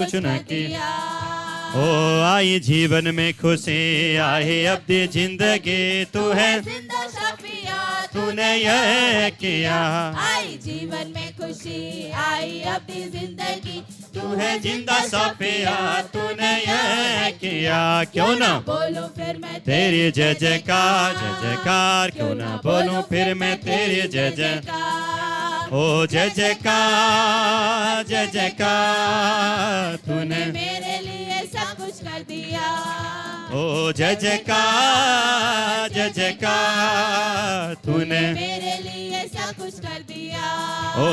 कुछ न किया। ओ आई जीवन में खुशी, आई अब दी जिंदगी, तू है जिंदा शफिया, तूने यह किया। आई जीवन में खुशी, आई अब दी जिंदगी, तू है जिंदा शफिया, तूने यह किया। क्यों ना बोलूं फिर मैं तेरी जय जयकार, जय जयकार, क्यों ना बोलूं फिर मैं तेरी जय जय। ओ जय जयकार, जय जयकार, तूने मेरे लिए सब कुछ कर दिया। ओ जय जयकार, जय जयकार, तूने मेरे लिए सब कुछ कर दिया। ओ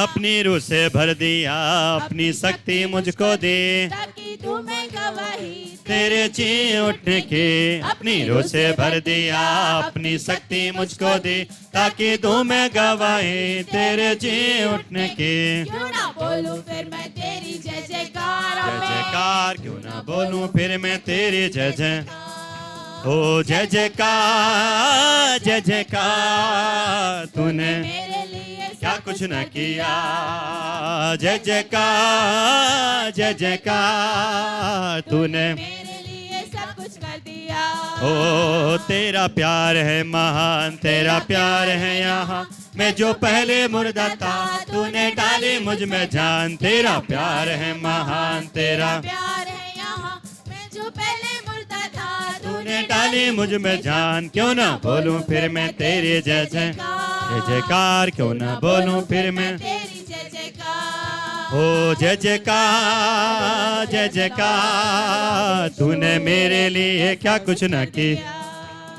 अपनी रूह से भर दिया, अपनी शक्ति मुझको दे, ताकि तुम्हें गवाही तेरे जी उठने की। अपनी रूह से भर दिया, अपनी शक्ति मुझको दे, ताकि तू मैं गवाही तेरे जी उठने की। क्यों ना बोलूं फिर मैं तेरी जय जयकार। जय जयकार, क्यों ना बोलूं फिर मैं तेरी जय जय। ओ जय जयकार, जय जयकार, तूने मेरे लिए क्या कुछ न किया। जय जयकार, जय जयकार, तूने मेरे लिए सब कुछ कर दिया। ओ तेरा प्यार है महान, तेरा प्यार है यहाँ, मैं जो पहले मुर्दा था, तूने डाली मुझ में जान। तेरा प्यार है महान, तेरा प्यार है यहाँ, मैं जो पहले मुर्दा था, तूने डाली मुझ में जान। क्यों ना बोलूं फिर मैं तेरी जय जय, जय जयकार, क्यों ना बोलूं फिर मैं तेरी जय जयकार। ओ जय जयकार, जय जयकार, तूने मेरे लिए क्या कुछ न की।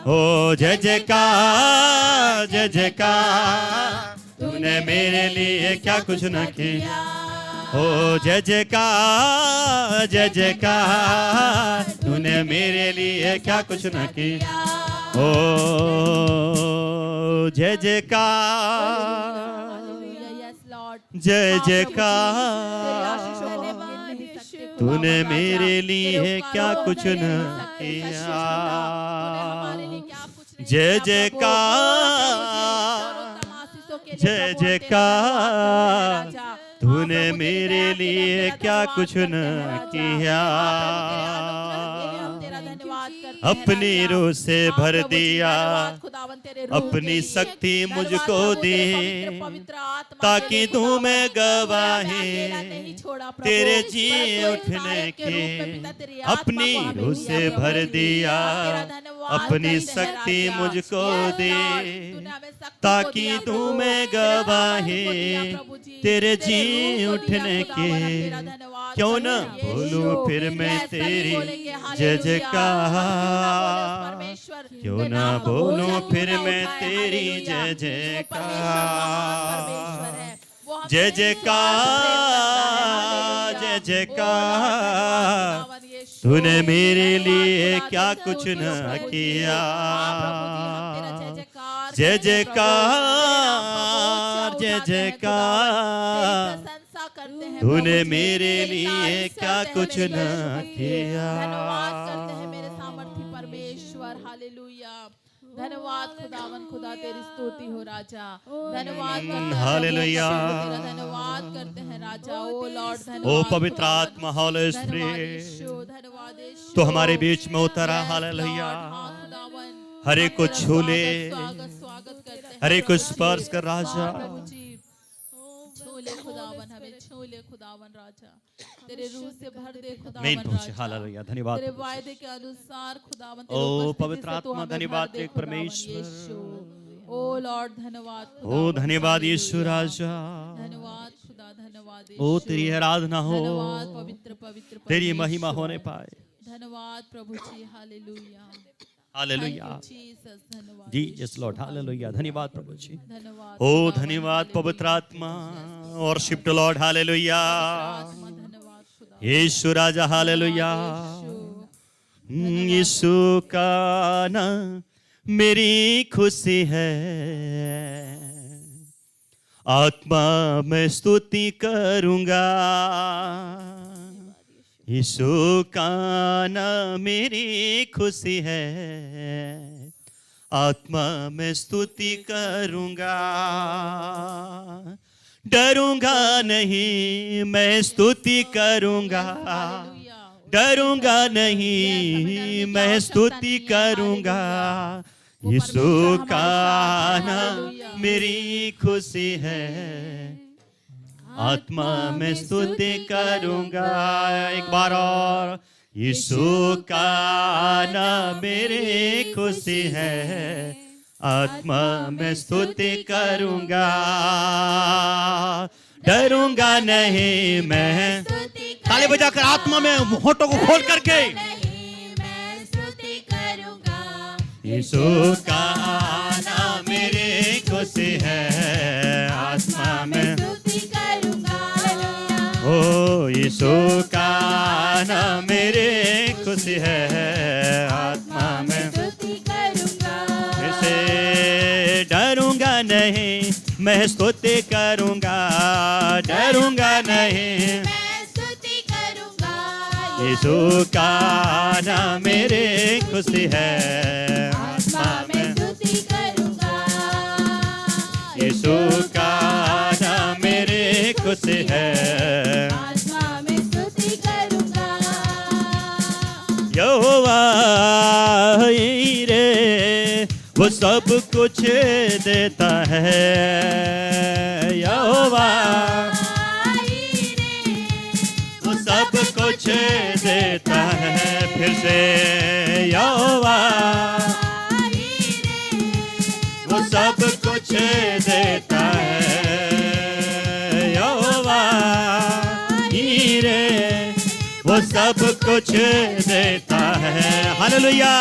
ओ जय जयकार, जय जयकार, तूने मेरे लिए क्या कुछ न किया। ओ जय जयकार, जय जयकार, तूने मेरे लिए क्या कुछ न किया। ओ जय जयकार, जय जयकार, तूने मेरे लिए क्या कुछ न किया। जय जयकार, जय जयकार, तूने मेरे लिए क्या कुछ न किया। अपनी रूह से भर दिया, अपनी शक्ति मुझको दी, ताकि तू मैं गवाही तेरे जी उठने की। अपनी रूह से भर दिया, अपनी शक्ति मुझको दे, ताकि तू मैं गवाही तेरे जी उठने की। क्यों न बोलूं फिर मैं तेरी जय जयकार, क्यों न बोलूं फिर मैं तेरी जय जयकार। जय जयकार, जय जयकार, तूने मेरे लिए क्या कुछ न किया। जय जयकार, जय जयकार, तूने मेरे लिए क्या कुछ न किया। धन्यवाद करते हैं मेरे सामर्थी परमेश्वर। हालेलुया। धन्यवाद खुदावन, खुदा तेरी स्तुति हो राजा। धन्यवाद करते हैं हालेलुया। तेरा धन्यवाद करते हैं राजा। ओ लॉर्ड ओ धन्यवाद। पवित्र आत्मा, होली स्पिरिट, धन्यवाद यीशु। तो हमारे बीच में उतरा। हालेलुया। हर एक को छू ले, स्वागत करते हैं। हर एक को स्पर्श कर राजा। प्रभु जी छू ले खुदावन, हमें छू ले खुदावन राजा। तेरे रूह से भर दे खुदावन मेन पहुंचे। राजा। हालेलुया। धन्यवाद तेरे वायदे के अनुसार खुदावन ओ पवित्र आत्मा, धन्यवाद तेरे परमेश्वर। ओ लॉर्ड धन्यवाद ओ धन्यवाद यीशु राजा। धन्यवाद खुदा, धन्यवाद ओ तेरी आराधना हो, धन्यवाद पवित्र पवित्र तेरी महिमा होने पाए। धन्यवाद प्रभु जी। हालेलुया। Hallelujah Jesus. धन्यवाद जी, यस लॉर्ड। हालेलुया। धन्यवाद प्रभु जी। धन्यवाद ओ धन्यवाद पवित्र आत्मा और शिफ्ट लॉर्ड। हालेलुया। धन्यवाद खुदा यीशु राजा। हालेलुया। यीशु का नाम मेरी खुशी है, आत्मा में स्तुति करूंगा। यीशु का नाम मेरी खुशी है, आत्मा में स्तुति करूंगा। डरूंगा नहीं, मैं स्तुति करूंगा। डरूंगा नहीं, मैं स्तुति करूंगा। यीशु का नाम मेरी खुशी है, आत्मा में स्तुति करूंगा। एक बार और, यीशु का नाम मेरी खुशी है, आत्मा में स्तुति करूंगा। डरूंगा नहीं मैं, ताली बजाकर आत्मा में होठों को खोल करके, यीशु का नाम मेरी खुशी है, आत्मा में ओ यीशु का नाम मेरी खुशी है, आत्मा में इसे डरूंगा नहीं, मैं स्तुति करूंगा। डरूंगा नहीं, यीशु का नाम मेरी खुशी है, आत्मा में यीशु का नाम मेरी खुशी है, यहोवा रे वो सब कुछ देता है। यहोवा वो सब कुछ देता है। फिर से यहोवा वो सब कुछ देता है। यहोवा रे वो सब कुछ देता है। हालेलुया।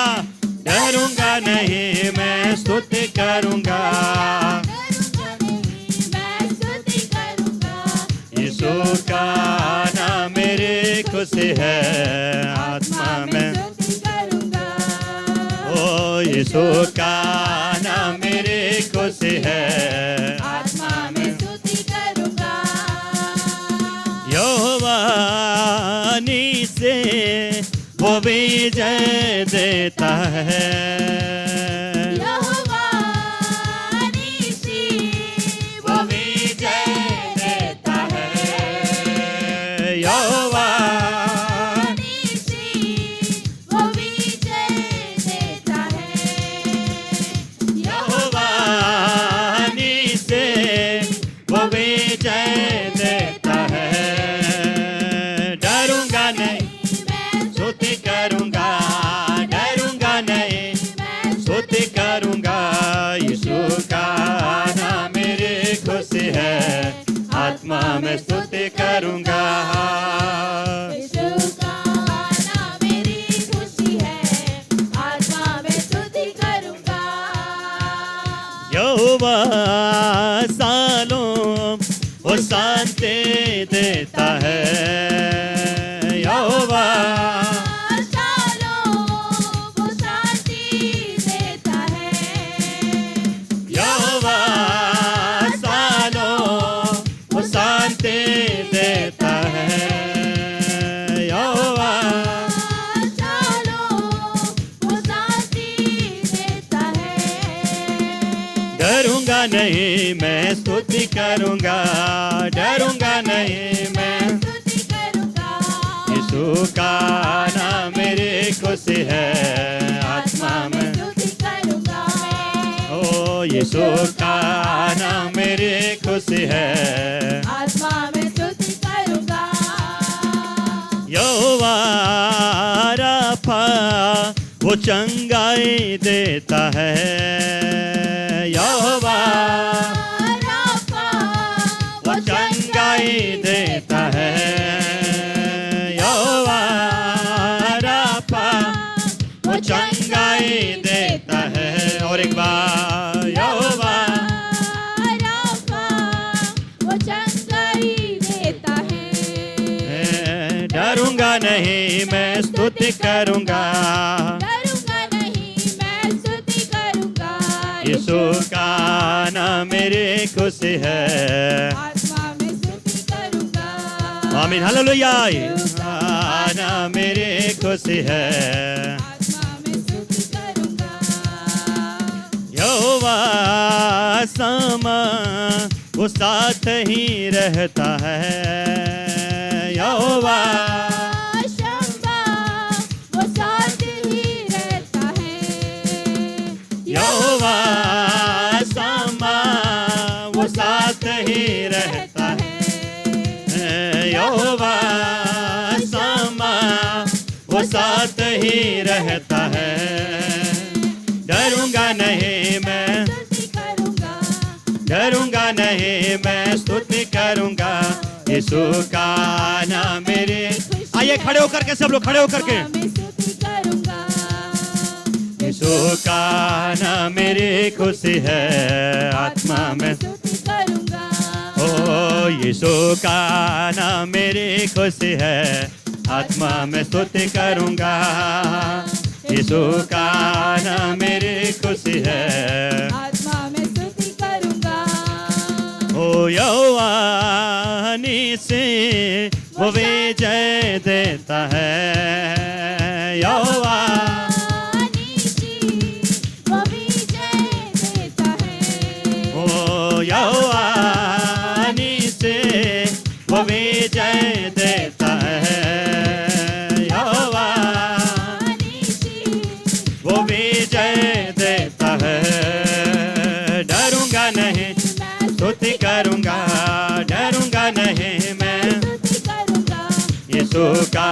डरूंगा नहीं, मैं स्तुति करूंगा। यीशु का नाम मेरी खुशी है, आत्मा में ओ यीशु का नाम मेरी खुशी है, आत्मा में यहोवा से वो विजय देता है। यहोवा वो विजय देता है। यहोवा वो विजय देता है। यहोवा से वो विजय देता है। डरूंगा नहीं, स्तुति करूंगा। डरूंगा नहीं, स्तुति करूंगा। यीशु का नाम मेरी खुशी है, आत्मा में स्तुति करूंगा। यीशु का नाम मेरी खुशी है, आत्मा में स्तुति करूंगा। यहोवा सालों वो शांति देता है। यहोवा देता है। यहोवा वो शांति देता है। डरूंगा नहीं, मैं स्तुति करूंगा। डरूंगा नहीं, मैं स्तुति करूंगा। यीशु का नाम मेरी खुशी है, आत्मा में स्तुति करूंगा। ओ यीशु का नाम मेरी खुशी है, आत्मा में स्तुति करूंगा। यहोवा राफा वो चंगाई देता है। यहोवा राफा वो चंगाई देता है। यहोवा राफा वो चंगाई देता है। और एक बार यहोवा डरूंगा नहीं, मैं स्तुति करूंगा। डरूंगा नहीं, मैं स्तुति करूंगा। यीशु का नाम मेरी खुशी है, आत्मा में स्तुति करूंगा। आमीन हालेलुया। नाम मेरी खुशी है, आत्मा में स्तुति करूंगा। यहोवा समा वो साथ ही रहता है। यहोवा शम्मा वो साथ ही रहता है। यहोवा शम्मा वो साथ ही रहता है। यहोवा शम्मा वो साथ ही रहता है। डरूंगा नहीं मैं, डरूंगा नहीं मैं, स्तुति करूंगा यीशु का नाम मेरे। आइए खड़े होकर के, सब लोग खड़े होकर के। यीशु का नाम मेरी खुशी है, आत्मा में ओ यीशु का नाम मेरी खुशी है, आत्मा में स्तुति करूंगा। यीशु का नाम मेरी खुशी है, आत्मा में स्तुति करूंगा। ओ यहोवा से वो विजय देता है। यहोवा वो विजय देता है। ओ यहोवा से वो विजय देता है। यहोवा वो विजय देता है। डरूंगा नहीं, स्तुति करूंगा, डरूंगा नहीं मैं। यीशु का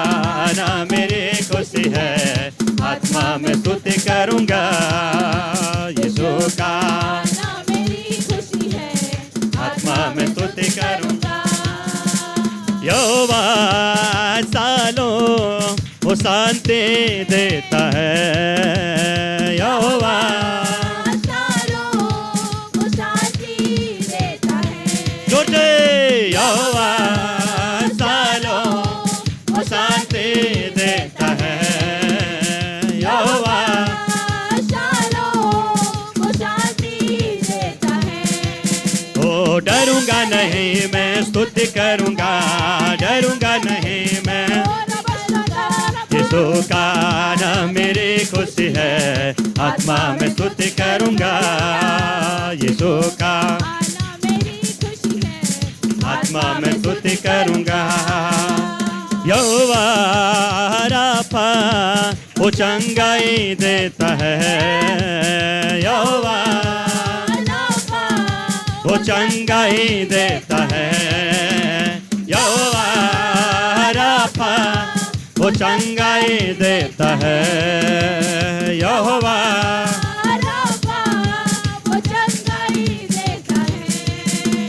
नाम मेरी खुशी है, आत्मा में स्तुति करूंगा। यीशु का नाम मेरी खुशी है, आत्मा में स्तुति करूंगा। यहोवा सालों वो शांति देता है। यहोवा वो शांति देता है। जोर से यहोवा सालों वो शांति देता है। यहोवा वो शांति देता है। ओ डरूंगा नहीं मैं, स्तुति करूंगा, डरूंगा नहीं मैं। यीशु का नाम मेरी खुशी है, आत्मा में स्तुति करूंगा। यीशु का नाम मेरी खुशी है, आत्मा में स्तुति करूंगा। यहोवा राफा वो चंगाई देता है। यहोवा वो चंगाई देता है। यहोवा राफा वो चंगाई देता है। यहोवा वो चंगाई देता है।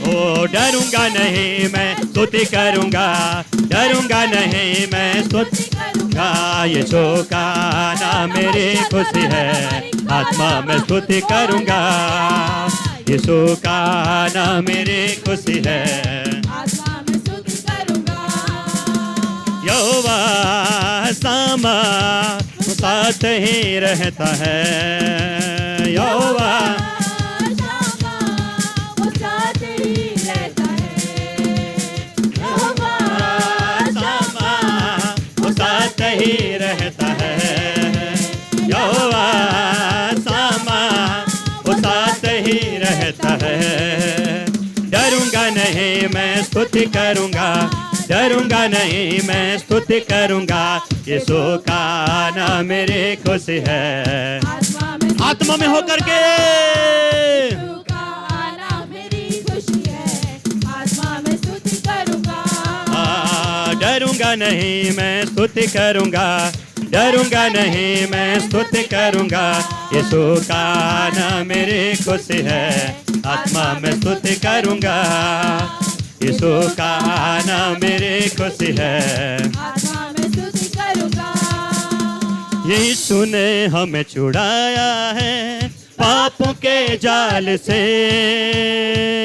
ओ डरूंगा नहीं मैं, स्तुति करूंगा, डरूंगा नहीं मैं, स्तुति करूंगा। यीशु का नाम मेरी खुशी है, आत्मा में स्तुति करूंगा। यीशु का नाम मेरी खुशी है, आत्मा में स्तुति करूंगा। यहोवा सामा साथ ही रहता है। यहोवा वो साथ ही रहता है। सामा वो साथ ही रहता है। यहोवा सामा वो साथ ही रहता है। डरूंगा नहीं मैं, स्तुति करूंगा, डरूंगा नहीं मैं, स्तुति करूंगा। यीशु का नाम मेरी खुशी है, आत्मा में होकर के। मेरी खुशी है, आत्मा में स्तुति करूंगा। डरूंगा नहीं मैं, स्तुति करूंगा, डरूंगा नहीं मैं, स्तुति करूंगा। यीशु का नाम मेरी खुशी है, आत्मा में स्तुति करूंगा। यीशु का नाम मेरी खुशी है, आत्मा में स्तुति करूंगा। यीशु ने हमें छुड़ाया है पापों के जाल से।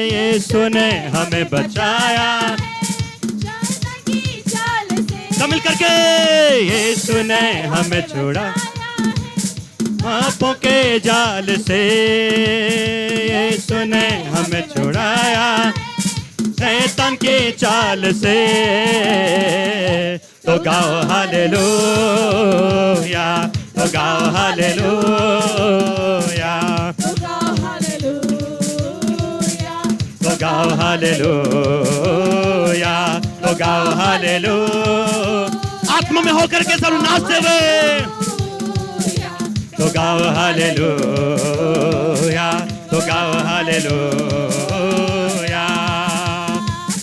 यीशु ने हमें बचाया सब मिल करके। यीशु ने हमें छुड़ाया पापों के जाल से। यीशु ने हमें छुड़ाया शैतान की चाल से। तो गाओ हालेलुया, तो गाओ हालेलुया, तो गाओ हालेलुया, तो गाओ गाओ हालेलुया, तो गाओ हालेलुया। आत्मा में होकर के सब नाचते हुए तो गाओ हालेलुया, तो गाओ हालेलुया।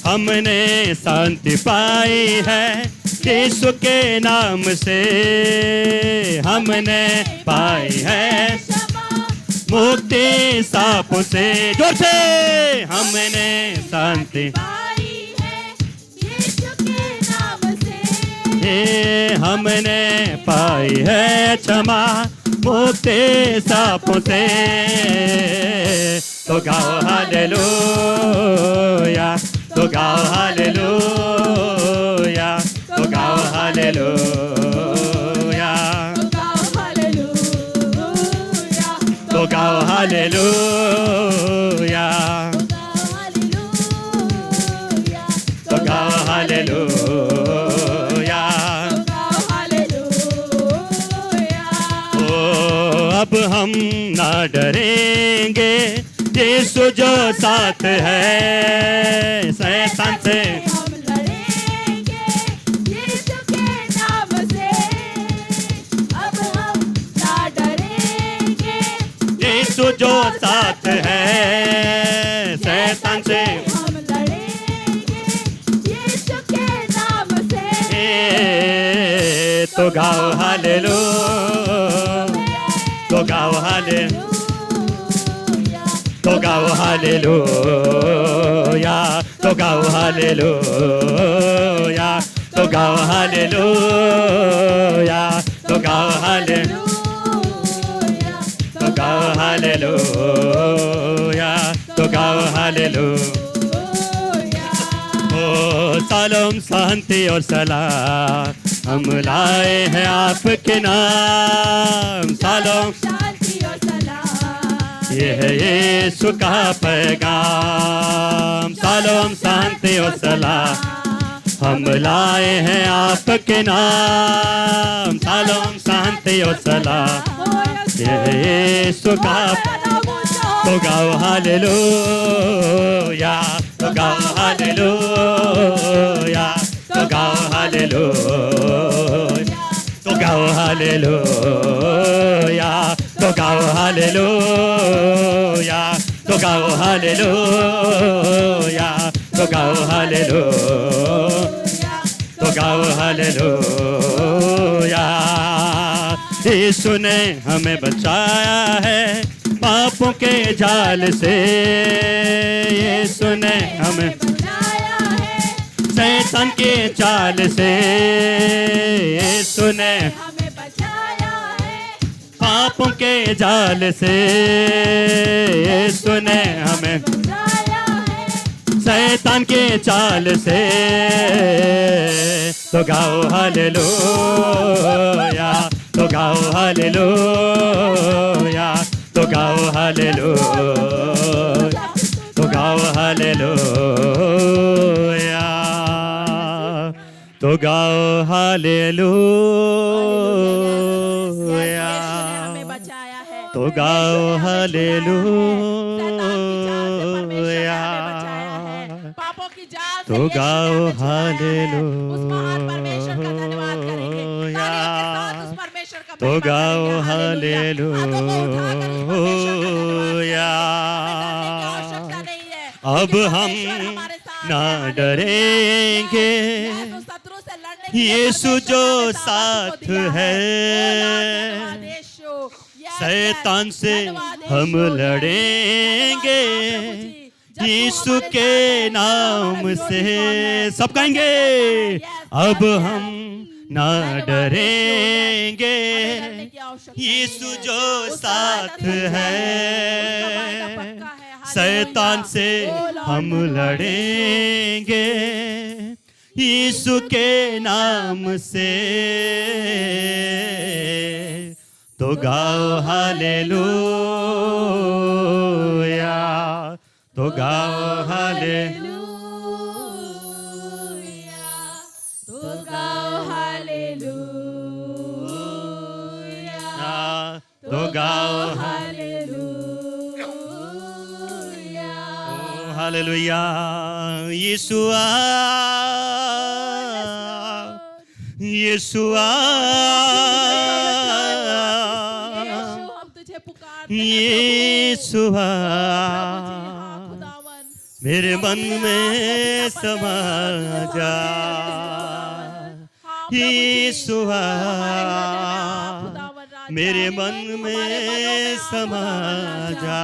हमने शांति पाई है यीशु के नाम से, हमने पाई है मुक्ति सापों से। जोर से हमने शांति पाई है यीशु के नाम से, हमने पाई है क्षमा मुक्ति सापों से। तो गाओ हालेलुया, तो गाओ हालेलुया, तो गाओ हालेलुया, तो गाओ हालेलुया, तो गाओ हालेलुया। ओ अब हम ना डरेंगे, यीशु जो साथ है, शैतान से हम लड़ेंगे यीशु के नाम से। अब हम ना डरेंगे, यीशु जो साथ है, शैतान से हम लड़ेंगे यीशु के नाम से। तो गाओ हालेलुया, तो गाओ हालेलुया, तो गाओ हालेलुया, तो गाओ हालेलुया, तो गाओ हालेलुया, तो गाओ हालेलुया, तो गाओ हालेलुया, तो गाओ हालेलुया। ओ सलाम शांति और सलाम हम लाए हैं आपके नाम, सलाम शांति और सलाम ये है यीशु का पैगाम। सलाम शांति और सलाम हम लाए हैं आपके नाम, सलाम शांति और सलाम ये है यीशु का। तो गाओ हालेलुया, तो गाओ हालेलुया, तो गाओ हालेलुया, तो गाओ हालेलुया, तो गाओ हालेलुया, तो गाओ हालेलुया, तो गाओ हालेलुया, तो गाओ हालेलुया। यीशु ने हमें बचाया है पापों के जाल से, यीशु ने हमें बचाया है शैतान के चाल से, यीशु ने हमें बचाया है पापों के जाल से, यीशु ने हमें बचाया है शैतान के चाल से। तो गाओ हालेलुया, तो गाओ हालेलुया, तो गाओ हालेलुया, तो गाओ हालेलुया, तो गाओ हालेलुया, तो गाओ हालेलुया, तो गाओ हालेलुया, तो गाओ हालेलुया। अब हम ना डरेंगे, यीशु जो साथ है, शैतान से हम लड़ेंगे यीशु के नाम से। सब कहेंगे अब हम ना डरेंगे, यीशु जो साथ है, शैतान से हम लड़ेंगे यीशु के नाम से। तो गाओ हालेलुया, तो गाओ हालेलुया, तो गाओ हालेलुया, तो गाओ हालेलुया, हालेलुया यीशुआ यीशुआ यीशु हम तुझे पुकारते हैं यीशुआ खुदावन मेरे मन में समा जा यीशुआ मेरे मन में समा जा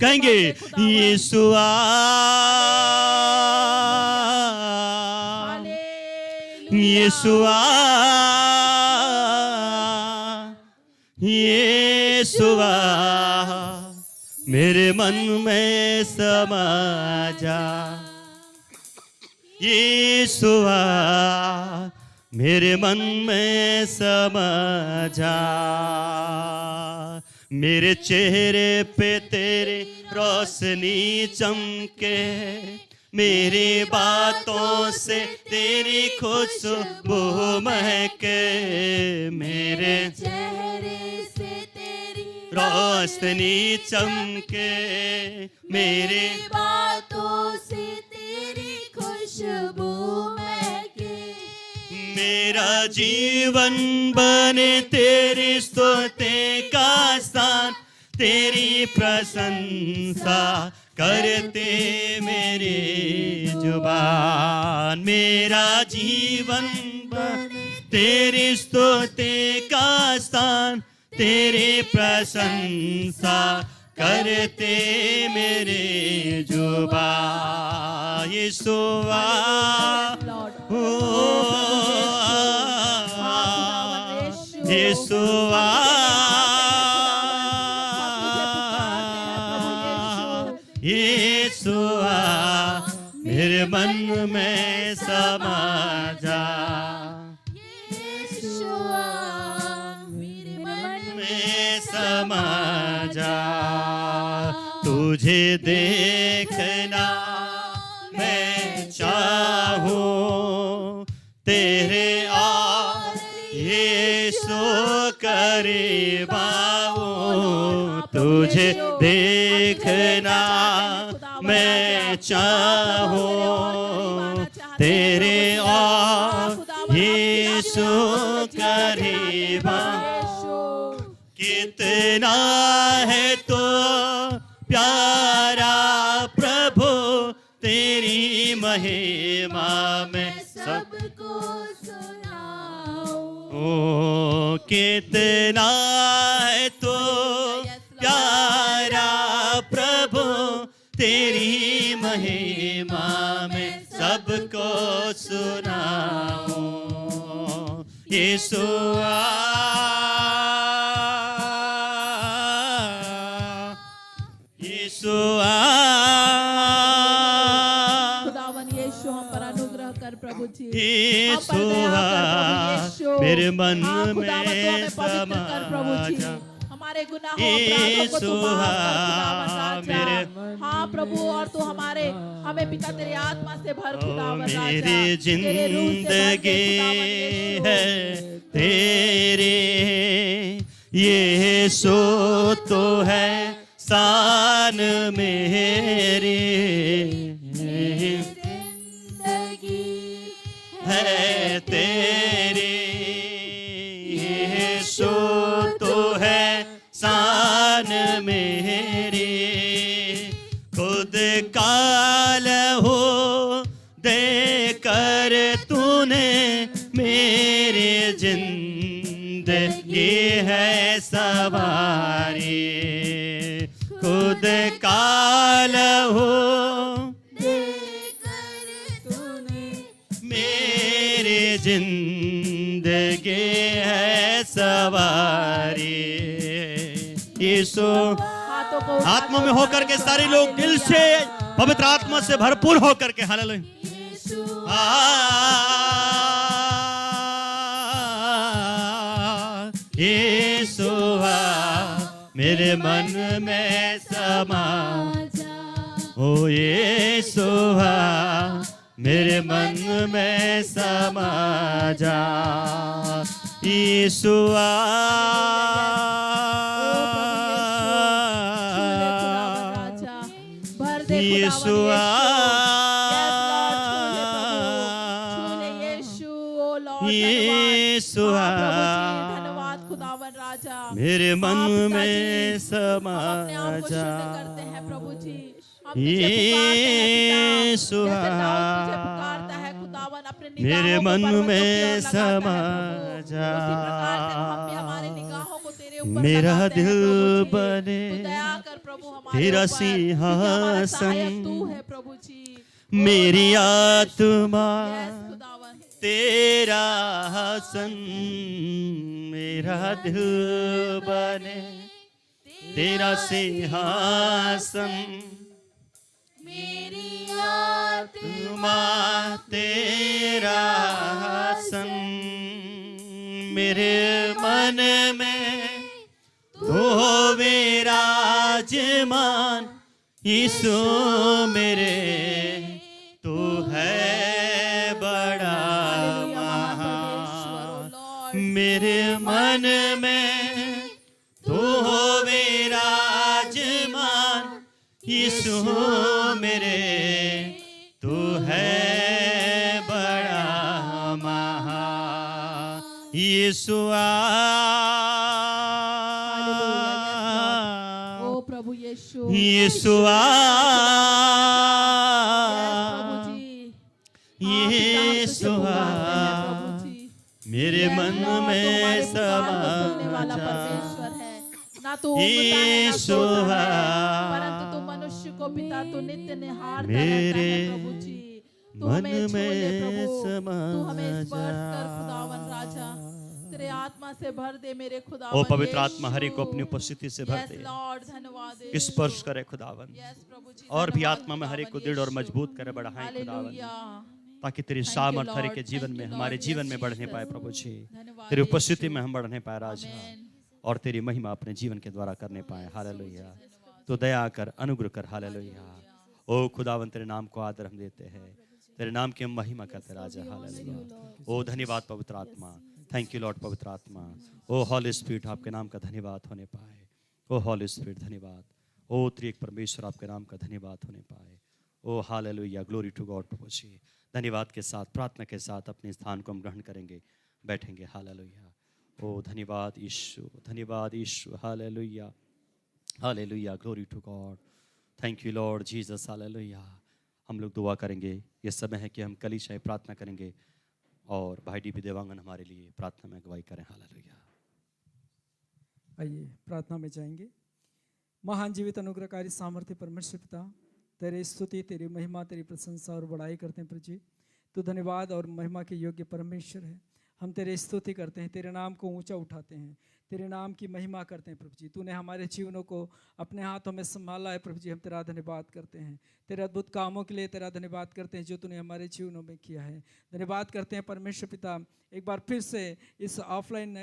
कहेंगे यीशुआ यीशुआ यीशुआ मेरे मन में समा जा यीशुआ मेरे मन में समा जा मेरे चेहरे पे तेरी रोशनी चमके मेरी बातों से तेरी खुशबू महके मेरे चेहरे से तेरी रोशनी चमके मेरी बातों से तेरी खुशबू महके मेरा जीवन बने तेरी स्तुति का स्थान तेरी प्रशंसा करते मेरी जुबान मेरा जीवन बने तेरी स्तुति का स्थान तेरी प्रशंसा करते मेरे जुबान यीशुआ ओ यीशुआ यीशुआ मेरे मन में समा जा यीशुआ मेरे मन में समा जा तुझे देखना मैं चाहूं तेरे और यीशु करीब आऊं तुझे देखना मैं चाहूं तेरे और यीशु करीब कितना है तो प्यारा प्रभु तेरी महिमा में सबको सुनाऊं ओ कितना है तो प्यारा प्रभु तेरी महिमा में सबको सुनाऊं यीशुआ यीशुआ खुदावन यीशु हम पर अनुग्रह कर प्रभु जी यीशुआ मेरे मन में समा जा हमारे गुनाहों अपराधों को तू माफ कर खुदावन राजा हाँ प्रभु और तू हमारे हमें पिता तेरी आत्मा से भर खुदावन राजा मेरी जिंदगी है तेरे यीशु तो है शान मेरी जिंदगी है तेरी यीशु तो है शान मेरी खुद काल हो देकर तूने मेरी जिंदगी है सवारी खुद काल हो मेरी जिंदगी है सवारी यीशु आत्मा में होकर के सारे लोग दिल से पवित्र आत्मा से भरपूर होकर के हालेलुया यीशु मेरे मन में समा ओ यीशु मेरे मन में समा जा यीशु यीशुआ यीशु ओ लॉर्ड यीशुआ धन्यवाद खुदावन राजा मेरे मन आप में पिताजी, समा हम अपने आप को जा शुद्ध करते हैं प्रभु जी हम तुझे पुकारते हैं पिता, जैसे दाऊद तुझे पुकारता है खुदावन अपने मेरे निगाहों को मन पर्वतों में की ओर लगाता समा है प्रभु। जा। उसी प्रकार से हम भी हमारे निगाहों को तेरे ऊपर मेरा लगाते हैं दिल प्रभु जी। बने तू दया कर प्रभु हमारे तेरा ऊपर, क्योंकि हमारा सिंहासन। सहायक तू है प्रभु जी। मेरी आत्मा यस खुदावन तेरा हसन मेरा दिल बने तेरा सिंहासन मेरी आत्मा तेरा हसन मेरे मन में तो विराजमान यीशु मेरे तू है बड़ा महान मेरे मन में तू विराजमान यीशु मेरे तू है बड़ा महान यीशुआ ओ प्रभु यीशु यीशुआ प्रभु जी यीशुआ मेरे मन में समा वाला जा परमेश्वर है ना तो यीशु है परंतु तू मनुष्य को पिता तू नित्य निहारता मेरे रहता है प्रभु जी तू मन हमें छू ले में प्रभु समा तू हमें स्पर्श कर जा। खुदावन राजा तेरे आत्मा से भर दे मेरे खुदावन ओ पवित्र आत्मा हर एक को अपनी उपस्थिति से भर यस दे लॉर्ड धन्यवाद स्पर्श करे खुदावन यस प्रभु जी और भी धन्यवाद आत्मा में हर एक को खुदावन दृढ़ और यीशु। मजबूत करे बढ़ाए खुदावन हालेलुया ताकि तेरी Thank you, सामर्थ हर एक Lord. के जीवन Thank में you, हमारे Lord. जीवन Yes, में बढ़ने Jesus. पाए प्रभु जी धन्यवाद तेरी यीशु। उपस्थिति में हम बढ़ने पाए राजा Amen. और तेरी महिमा अपने जीवन के द्वारा करने पाए हालेलुया तो दया कर अनुग्रह कर हालेलुया ओ खुदावन तेरे नाम को आदर हम देते हैं तेरे नाम की हम महिमा करते राजा हालेलुया ओ धन्यवाद पवित्र आत्मा थैंक यू लॉर्ड पवित्र आत्मा ओ हॉली स्पिरिट आपके नाम का धन्यवाद होने पाए ओ हॉली स्पिरिट धन्यवाद ओ त्रिएक परमेश्वर आपके नाम का धन्यवाद होने पाए ओ हालेलुया ग्लोरी टू गॉड प्रभु जी धन्यवाद के साथ प्रार्थना के साथ अपने स्थान को हम ग्रहण करेंगे बैठेंगे हालेलुया ओ धन्यवाद Yeshu hallelujah hallelujah glory to God thank you Lord Jesus hallelujah हम लोग दुआ करेंगे ये समय है कि हम कलीसिया प्रार्थना करेंगे और भाई डी पी देवांगन हमारे लिए प्रार्थना में अगुवाई करें हालेलुया आइए प्रार्थना में जाएंगे। महान जीवित अनुग्रहकारी सामर्थ्य परमेश्वर पिता तेरी स्तुति तेरी महिमा तेरी प्रशंसा और बड़ाई करते हैं प्रभु जी तू धन्यवाद और महिमा के योग्य परमेश्वर है हम तेरी स्तुति करते हैं तेरे नाम को ऊंचा उठाते हैं तेरे नाम की महिमा करते हैं प्रभु जी तूने हमारे जीवनों को अपने हाथों में संभाला है प्रभु जी हम तेरा धन्यवाद करते हैं तेरे अद्भुत कामों के लिए तेरा धन्यवाद करते हैं जो तूने हमारे जीवनों में किया है धन्यवाद करते हैं परमेश्वर पिता एक बार फिर से इस ऑफलाइन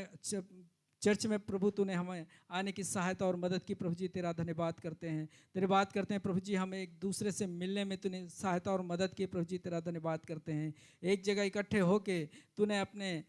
चर्च में प्रभु तूने हमें आने की सहायता और मदद की प्रभु जी तेरा धन्यवाद करते हैं धन्यवाद करते हैं प्रभु जी हमें एक दूसरे से मिलने में तूने सहायता और मदद की प्रभु जी तेरा धन्यवाद करते हैं एक जगह इकट्ठे होके तूने अपने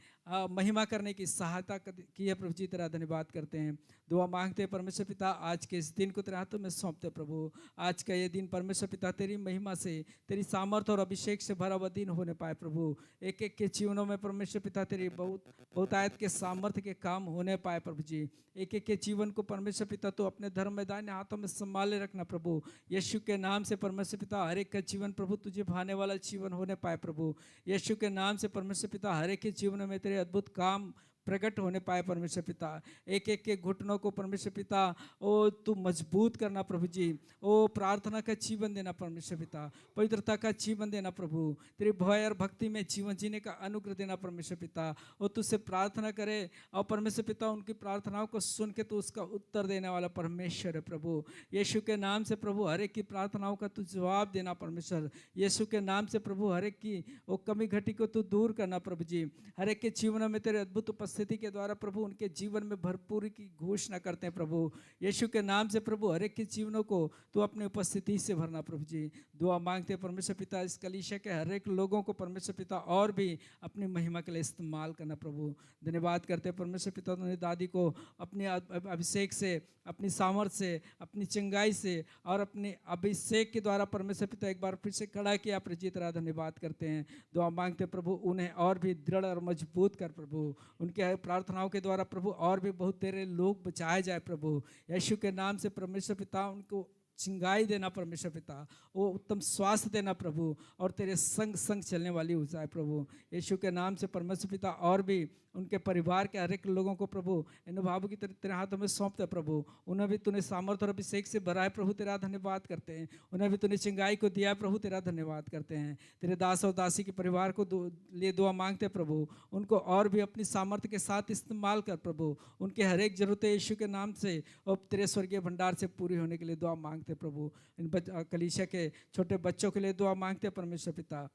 महिमा करने की सहायता की है प्रभु जी तेरा धन्यवाद करते हैं दुआ मांगते हैं परमेश्वर पिता आज के इस दिन को तेरे हाथों में सौंपते प्रभु आज का ये दिन परमेश्वर पिता तेरी महिमा से तेरी सामर्थ और अभिषेक से भरा हुआ दिन होने पाए प्रभु एक एक के जीवनों में परमेश्वर पिता तेरी बहुतायत के सामर्थ्य के काम होने पाए प्रभु जी एक एक के जीवन को परमेश्वर पिता तो अपने धर्म में दाहिने हाथों में संभाले रखना प्रभु यीशु के नाम से परमेश्वर पिता हर एक का जीवन प्रभु तुझे भाने वाला जीवन होने पाए प्रभु यीशु के नाम से परमेश्वर पिता हर एक के जीवन में तेरे अद्भुत काम प्रकट होने पाए परमेश्वर पिता एक एक के घुटनों को परमेश्वर पिता ओ तू मजबूत करना प्रभु जी ओ प्रार्थना का जीवन देना परमेश्वर पिता पवित्रता का जीवन देना प्रभु तेरी भय और भक्ति में जीवन जीने का अनुग्रह देना परमेश्वर पिता वो तुझसे प्रार्थना करे और परमेश्वर पिता उनकी प्रार्थनाओं को सुन के तू उसका उत्तर देने वाला परमेश्वर है प्रभु यीशु के नाम से प्रभु हर एक की प्रार्थनाओं का तू जवाब देना परमेश्वर यीशु के नाम से प्रभु हर एक की वो कमी घटी को तू दूर करना प्रभु जी हर एक के जीवन में तेरे अद्भुत उपस्थिति उपस्थिति के द्वारा प्रभु उनके जीवन में भरपूरी की घोषणा करते हैं प्रभु। यीशु के नाम से प्रभु हर एक के जीवनों को तो अपनी उपस्थिति से भरना प्रभु जी। दुआ मांगते हैं परमेश्वर पिता, इस कलीसिया के हर एक लोगों को परमेश्वर पिता और भी अपनी महिमा के लिए इस्तेमाल करना प्रभु। धन्यवाद करते हैं परमेश्वर पिता, उन्होंने दादी को अपने अभिषेक से, अपनी सामर्थ से, अपनी चंगाई से और अपने अभिषेक के द्वारा परमेश्वर पिता एक बार फिर से खड़ा किया प्रभु जी। तेरा धन्यवाद करते हैं, दुआ मांगते हैं प्रभु उन्हें और भी दृढ़ और मजबूत कर प्रभु। उनके प्रार्थनाओं के द्वारा प्रभु और भी बहुत तेरे लोग बचाए जाए प्रभु। यीशु के नाम से परमेश्वर पिता उनको चिंगाई देना परमेश्वर पिता, वो उत्तम स्वास्थ्य देना प्रभु, और तेरे संग संग चलने वाली हो जाए प्रभु। यीशु के नाम से परमेश्वर पिता और भी उनके परिवार के हर एक लोगों को प्रभु इन भावों की तेरे हाथों में सौंपते प्रभु। उन्हें भी तूने सामर्थ और अभिषेक से भरा है प्रभु, तेरा धन्यवाद करते हैं। उन्हें भी तूने चिंगाई को दिया है प्रभु, तेरा धन्यवाद करते हैं। तेरे दास और दासी के परिवार को लिए दुआ मांगते प्रभु, उनको और भी अपनी सामर्थ्य के साथ इस्तेमाल कर प्रभु। उनके हर एक जरूरतें यीशु के नाम से और तेरे स्वर्गीय भंडार से पूरी होने के लिए दुआ मांगते प्रभु। इन कलीसिया के छोटे बच्चों के लिए दुआ मांगते परमेश्वर पिता,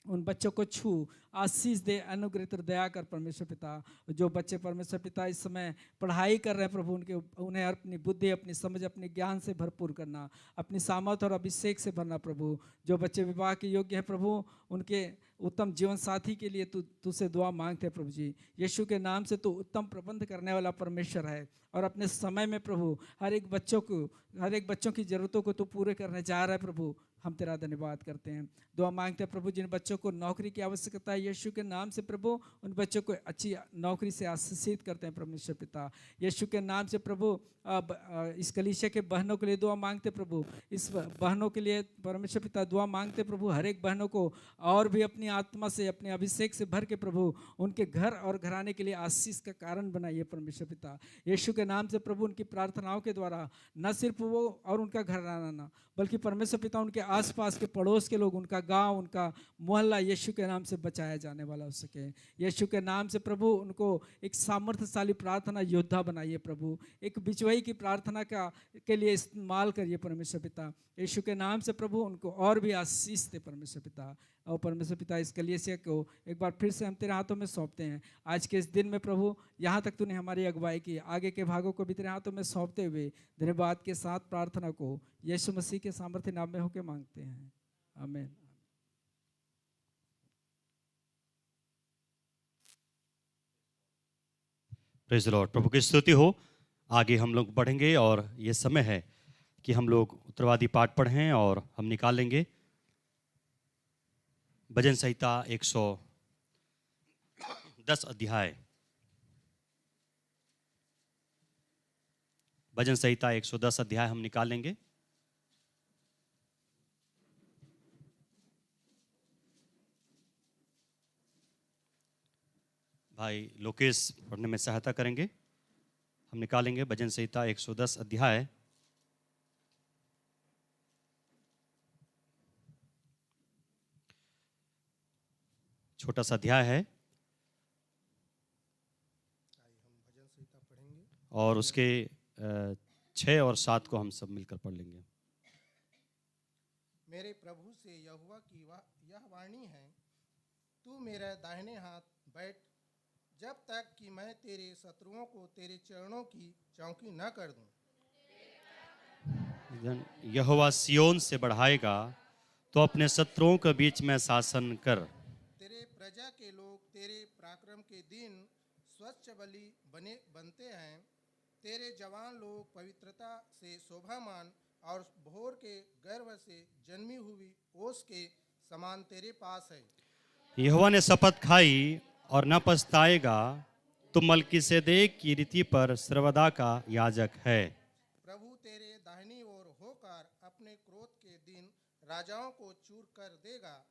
उन बच्चों को छू, आशीष दे, अनुग्रहित और दया कर परमेश्वर पिता। जो बच्चे परमेश्वर पिता इस समय पढ़ाई कर रहे हैं प्रभु, उन्हें अपनी बुद्धि, अपनी समझ, अपने ज्ञान से भरपूर करना, अपनी सामर्थ और अभिषेक से भरना प्रभु। जो बच्चे विवाह के योग्य हैं प्रभु, उनके उत्तम जीवन साथी के लिए तुझसे दुआ मांगते हैं प्रभु जी। यीशु के नाम से तू उत्तम प्रबंध करने वाला परमेश्वर है, और अपने समय में प्रभु हर एक बच्चों की जरूरतों को तू पूरे करने जा रहा है प्रभु। हम तेरा धन्यवाद करते हैं, दुआ मांगते हैं प्रभु, जिन बच्चों को नौकरी की आवश्यकता है यीशु के नाम से प्रभु, उन बच्चों को अच्छी नौकरी से आशीषित करते हैं परमेश्वर पिता। यीशु के नाम से प्रभु इस कलीसिया के बहनों के लिए दुआ मांगते प्रभु, इस बहनों के लिए परमेश्वर पिता दुआ मांगते प्रभु, हर एक बहनों को और भी अपनी आत्मा से, अपने अभिषेक से भर के प्रभु उनके घर और घराने के लिए आशीष का कारण बनाइए परमेश्वर पिता। यीशु के नाम से प्रभु उनकी प्रार्थनाओं के द्वारा न सिर्फ वो और उनका घराना, बल्कि परमेश्वर पिता उनके आसपास के पड़ोस के लोग, उनका गांव, उनका मोहल्ला यीशु के नाम से बचाया जाने वाला हो सके। यीशु के नाम से प्रभु उनको एक सामर्थ्यशाली प्रार्थना योद्धा बनाइए प्रभु, एक बिचवई की प्रार्थना के लिए इस्तेमाल करिए परमेश्वर पिता। यीशु के नाम से प्रभु उनको और भी आशीष दे परमेश्वर पिता। और परमेश्वर पिता इस कलीसिया को एक बार फिर से हम तेरे हाथों में सौंपते हैं। आज के इस दिन में प्रभु यहाँ तक तूने हमारी अगुवाई की, आगे के भागों को भी तेरे हाथों में सौंपते हुए धन्यवाद के साथ प्रार्थना को यीशु मसीह के सामर्थ्य नाम में होकर मांगते हैं, आमीन। प्रेज़ द लॉर्ड, प्रभु की स्तुति हो। आगे हम लोग बढ़ेंगे और ये समय है कि हम लोग उत्तरवादी पाठ पढ़ें और हम निकालेंगे भजन संहिता 110 अध्याय। भजन संहिता 110 अध्याय हम निकालेंगे। भाई लोकेश पढ़ने में सहायता करेंगे। हम निकालेंगे भजन संहिता 110 अध्याय। छोटा सा अध्याय है और उसके 6 और 7 को हम सब मिलकर पढ़ लेंगे। मेरे प्रभु से यहोवा की यह वाणी है, तू मेरा दाहिने हाथ बैठ, जब तक कि मैं तेरे शत्रुओं को तेरे चरणों की चौकी न कर दूं। यहोवा सियोन से बढ़ाएगा, तो अपने शत्रुओं के बीच में शासन कर। तेरे प्रजा के लोग तेरे पराक्रम के दिन स्वच्छ बलि बनते हैं। तेरे जवान लोग पवित्रता से शोभामान और भोर के गर्भ से जन्मी हुई ओस के समान तेरे पास है। यहोवा ने शपथ खाई और न पछताएगा, तुम मलकीसेदेक की रीति पर सर्वदा का याजक है। प्रभु तेरे दाहिनी ओर होकर अपने क्रोध के दिन राजाओं को चूर कर देगा।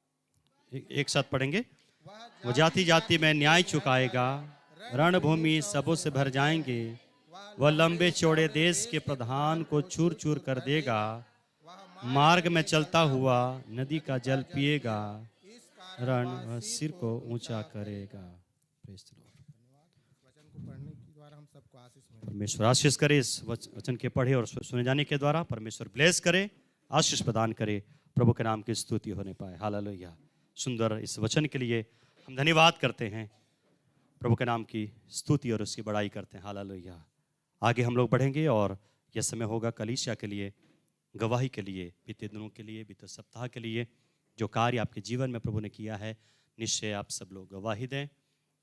एक साथ पढ़ेंगे। वो जाति जाति में न्याय चुकाएगा, रणभूमि सबों से भर जाएंगे। वह लंबे चौड़े देश के प्रधान को चूर चूर कर देगा। मार्ग में चलता हुआ नदी का जल पिएगा, रण वह सिर को ऊंचा करेगा। वचन को पढ़ने के द्वारा हम सबको आशीष मिले। परमेश्वर आशीष करे। इस वचन के पढ़े और सुने जाने के द्वारा परमेश्वर ब्लेस करे, आशीष प्रदान करे, प्रभु के नाम की स्तुति होने पाए। हालेलुया। सुंदर इस वचन के लिए हम धन्यवाद करते हैं प्रभु के नाम की स्तुति और उसकी बड़ाई करते हैं। हालेलुया। आगे हम लोग बढ़ेंगे और यह समय होगा कलीसिया के लिए, गवाही के लिए, बीते दिनों के लिए, बीते सप्ताह के लिए, जो कार्य आपके जीवन में प्रभु ने किया है। निश्चय आप सब लोग गवाही दें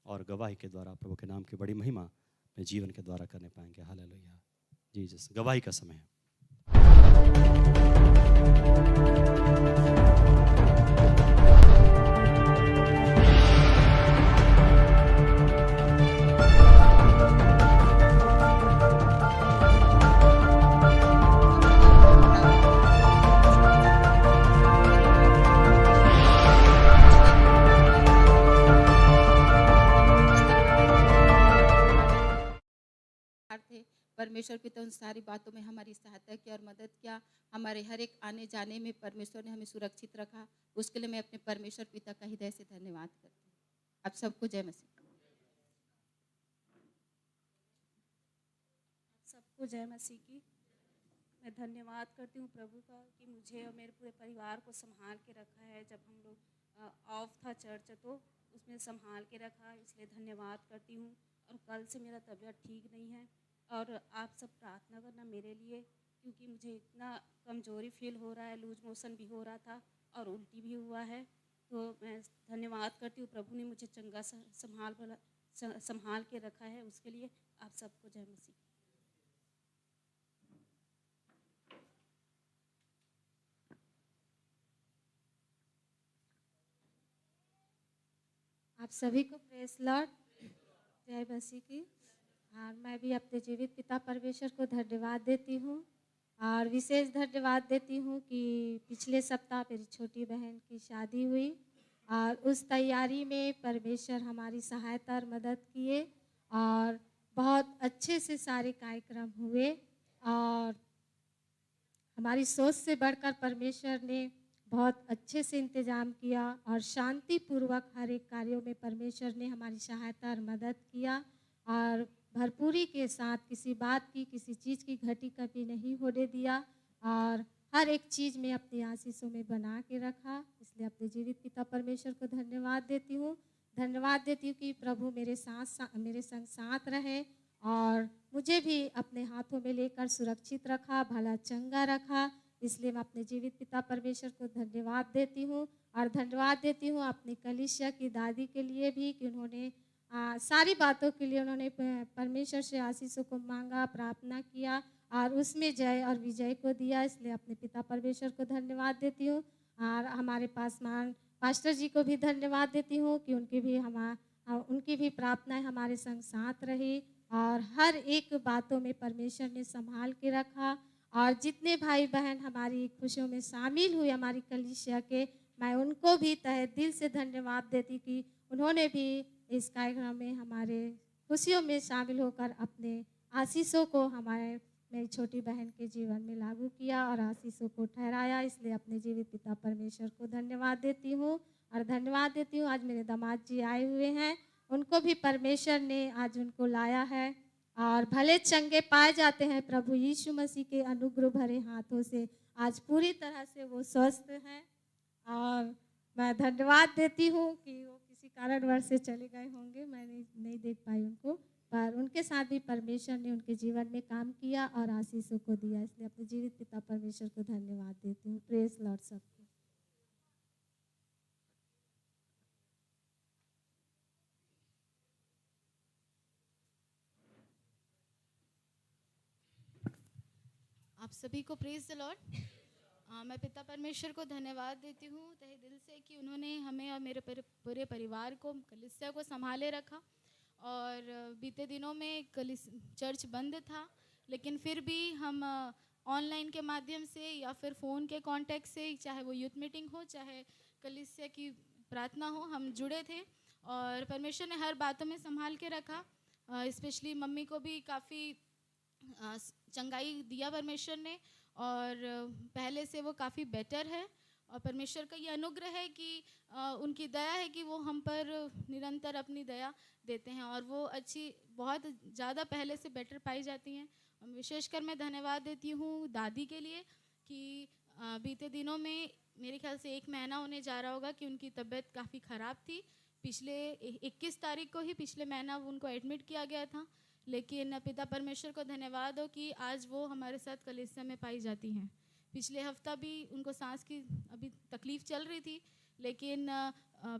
और गवाही के द्वारा प्रभु के नाम की बड़ी महिमा अपने जीवन के द्वारा करने पाएंगे। हालेलुया। जीसस, गवाही का समय है। थे परमेश्वर पिता उन सारी बातों में हमारी सहायता की और मदद किया। हमारे हर एक आने जाने में परमेश्वर ने हमें सुरक्षित रखा। उसके लिए मैं अपने परमेश्वर पिता का हृदय से धन्यवाद करती हूँ। आप सबको जय मसीह। सबको जय मसीह की। मैं धन्यवाद करती हूँ प्रभु का कि मुझे और मेरे पूरे परिवार को संभाल के रखा है। जब हम लोग ऑफ था चर्च तो उसमें संभाल के रखा, इसलिए धन्यवाद करती हूँ। और कल से मेरा तबीयत ठीक नहीं है और आप सब प्रार्थना करना मेरे लिए, क्योंकि मुझे इतना कमज़ोरी फील हो रहा है। लूज मोशन भी हो रहा था और उल्टी भी हुआ है। तो मैं धन्यवाद करती हूँ, प्रभु ने मुझे चंगा संभाल के रखा है। उसके लिए आप सबको जय मसीह। आप सभी को प्रेस लॉर्ड, जय मसीह की। और मैं भी अपने जीवित पिता परमेश्वर को धन्यवाद देती हूँ और विशेष धन्यवाद देती हूँ कि पिछले सप्ताह मेरी छोटी बहन की शादी हुई और उस तैयारी में परमेश्वर हमारी सहायता और मदद किए और बहुत अच्छे से सारे कार्यक्रम हुए और हमारी सोच से बढ़कर परमेश्वर ने बहुत अच्छे से इंतजाम किया और शांतिपूर्वक हर एक कार्यों में परमेश्वर ने हमारी सहायता और मदद किया और भरपूरी के साथ किसी बात की, किसी चीज़ की घटी कभी नहीं होने दिया और हर एक चीज़ में अपनी आशीषों में बना के रखा। इसलिए अपने जीवित पिता परमेश्वर को धन्यवाद देती हूँ। धन्यवाद देती हूँ कि प्रभु मेरे संग साथ रहे और मुझे भी अपने हाथों में लेकर सुरक्षित रखा, भला चंगा रखा। इसलिए मैं अपने जीवित पिता परमेश्वर को धन्यवाद देती हूँ और धन्यवाद देती हूँ अपनी कलीसिया की दादी के लिए भी कि उन्होंने सारी बातों के लिए उन्होंने परमेश्वर से आशीषों को मांगा, प्रार्थना किया और उसमें जय और विजय को दिया। इसलिए अपने पिता परमेश्वर को धन्यवाद देती हूँ और हमारे पास्टर जी को भी धन्यवाद देती हूँ कि उनकी भी प्रार्थनाएं हमारे संग साथ रही और हर एक बातों में परमेश्वर ने संभाल के रखा। और जितने भाई बहन हमारी खुशियों में शामिल हुए हमारी कलीसिया के, मैं उनको भी तहे दिल से धन्यवाद देती कि उन्होंने भी इस कार्यक्रम में हमारे खुशियों में शामिल होकर अपने आशीषों को मेरी छोटी बहन के जीवन में लागू किया और आशीषों को ठहराया। इसलिए अपने जीवित पिता परमेश्वर को धन्यवाद देती हूँ और धन्यवाद देती हूँ आज मेरे दामाद जी आए हुए हैं, उनको भी परमेश्वर ने आज उनको लाया है और भले चंगे पाए जाते हैं प्रभु यीशु मसीह के अनुग्रह भरे हाथों से। आज पूरी तरह से वो स्वस्थ हैं और मैं धन्यवाद देती हूँ कि वो किसी कारणवश से चले गए होंगे, मैं नहीं देख पाई उनको, पर उनके साथ भी परमेश्वर ने उनके जीवन में काम किया और आशीषों को दिया। इसलिए अपने जीवित पिता परमेश्वर को धन्यवाद देती हूँ। प्रेज लॉर्ड सबको। आप सभी को प्रेज द लॉर्ड। मैं पिता परमेश्वर को धन्यवाद देती हूँ तहे दिल से कि उन्होंने हमें और मेरे पूरे परिवार को, कलीसिया को संभाले रखा। और बीते दिनों में चर्च बंद था, लेकिन फिर भी हम ऑनलाइन के माध्यम से या फिर फ़ोन के कांटेक्ट से, चाहे वो यूथ मीटिंग हो चाहे कलीसिया की प्रार्थना हो, हम जुड़े थे और परमेश्वर ने हर बातों में संभाल के रखा। स्पेशली मम्मी को भी काफ़ी चंगाई दिया परमेश्वर ने और पहले से वो काफ़ी बेटर है। और परमेश्वर का ये अनुग्रह है कि उनकी दया है कि वो हम पर निरंतर अपनी दया देते हैं और वो बहुत ज़्यादा पहले से बेटर पाई जाती हैं। विशेषकर मैं धन्यवाद देती हूँ दादी के लिए कि बीते दिनों में मेरे ख्याल से 1 महीना होने जा रहा होगा कि उनकी तबीयत काफ़ी ख़राब थी, पिछले 21 तारीख को ही पिछले महीना उनको एडमिट किया गया था, लेकिन पिता परमेश्वर को धन्यवाद हो कि आज वो हमारे साथ कलीसिया में पाई जाती हैं। पिछले हफ्ता भी उनको सांस की अभी तकलीफ़ चल रही थी, लेकिन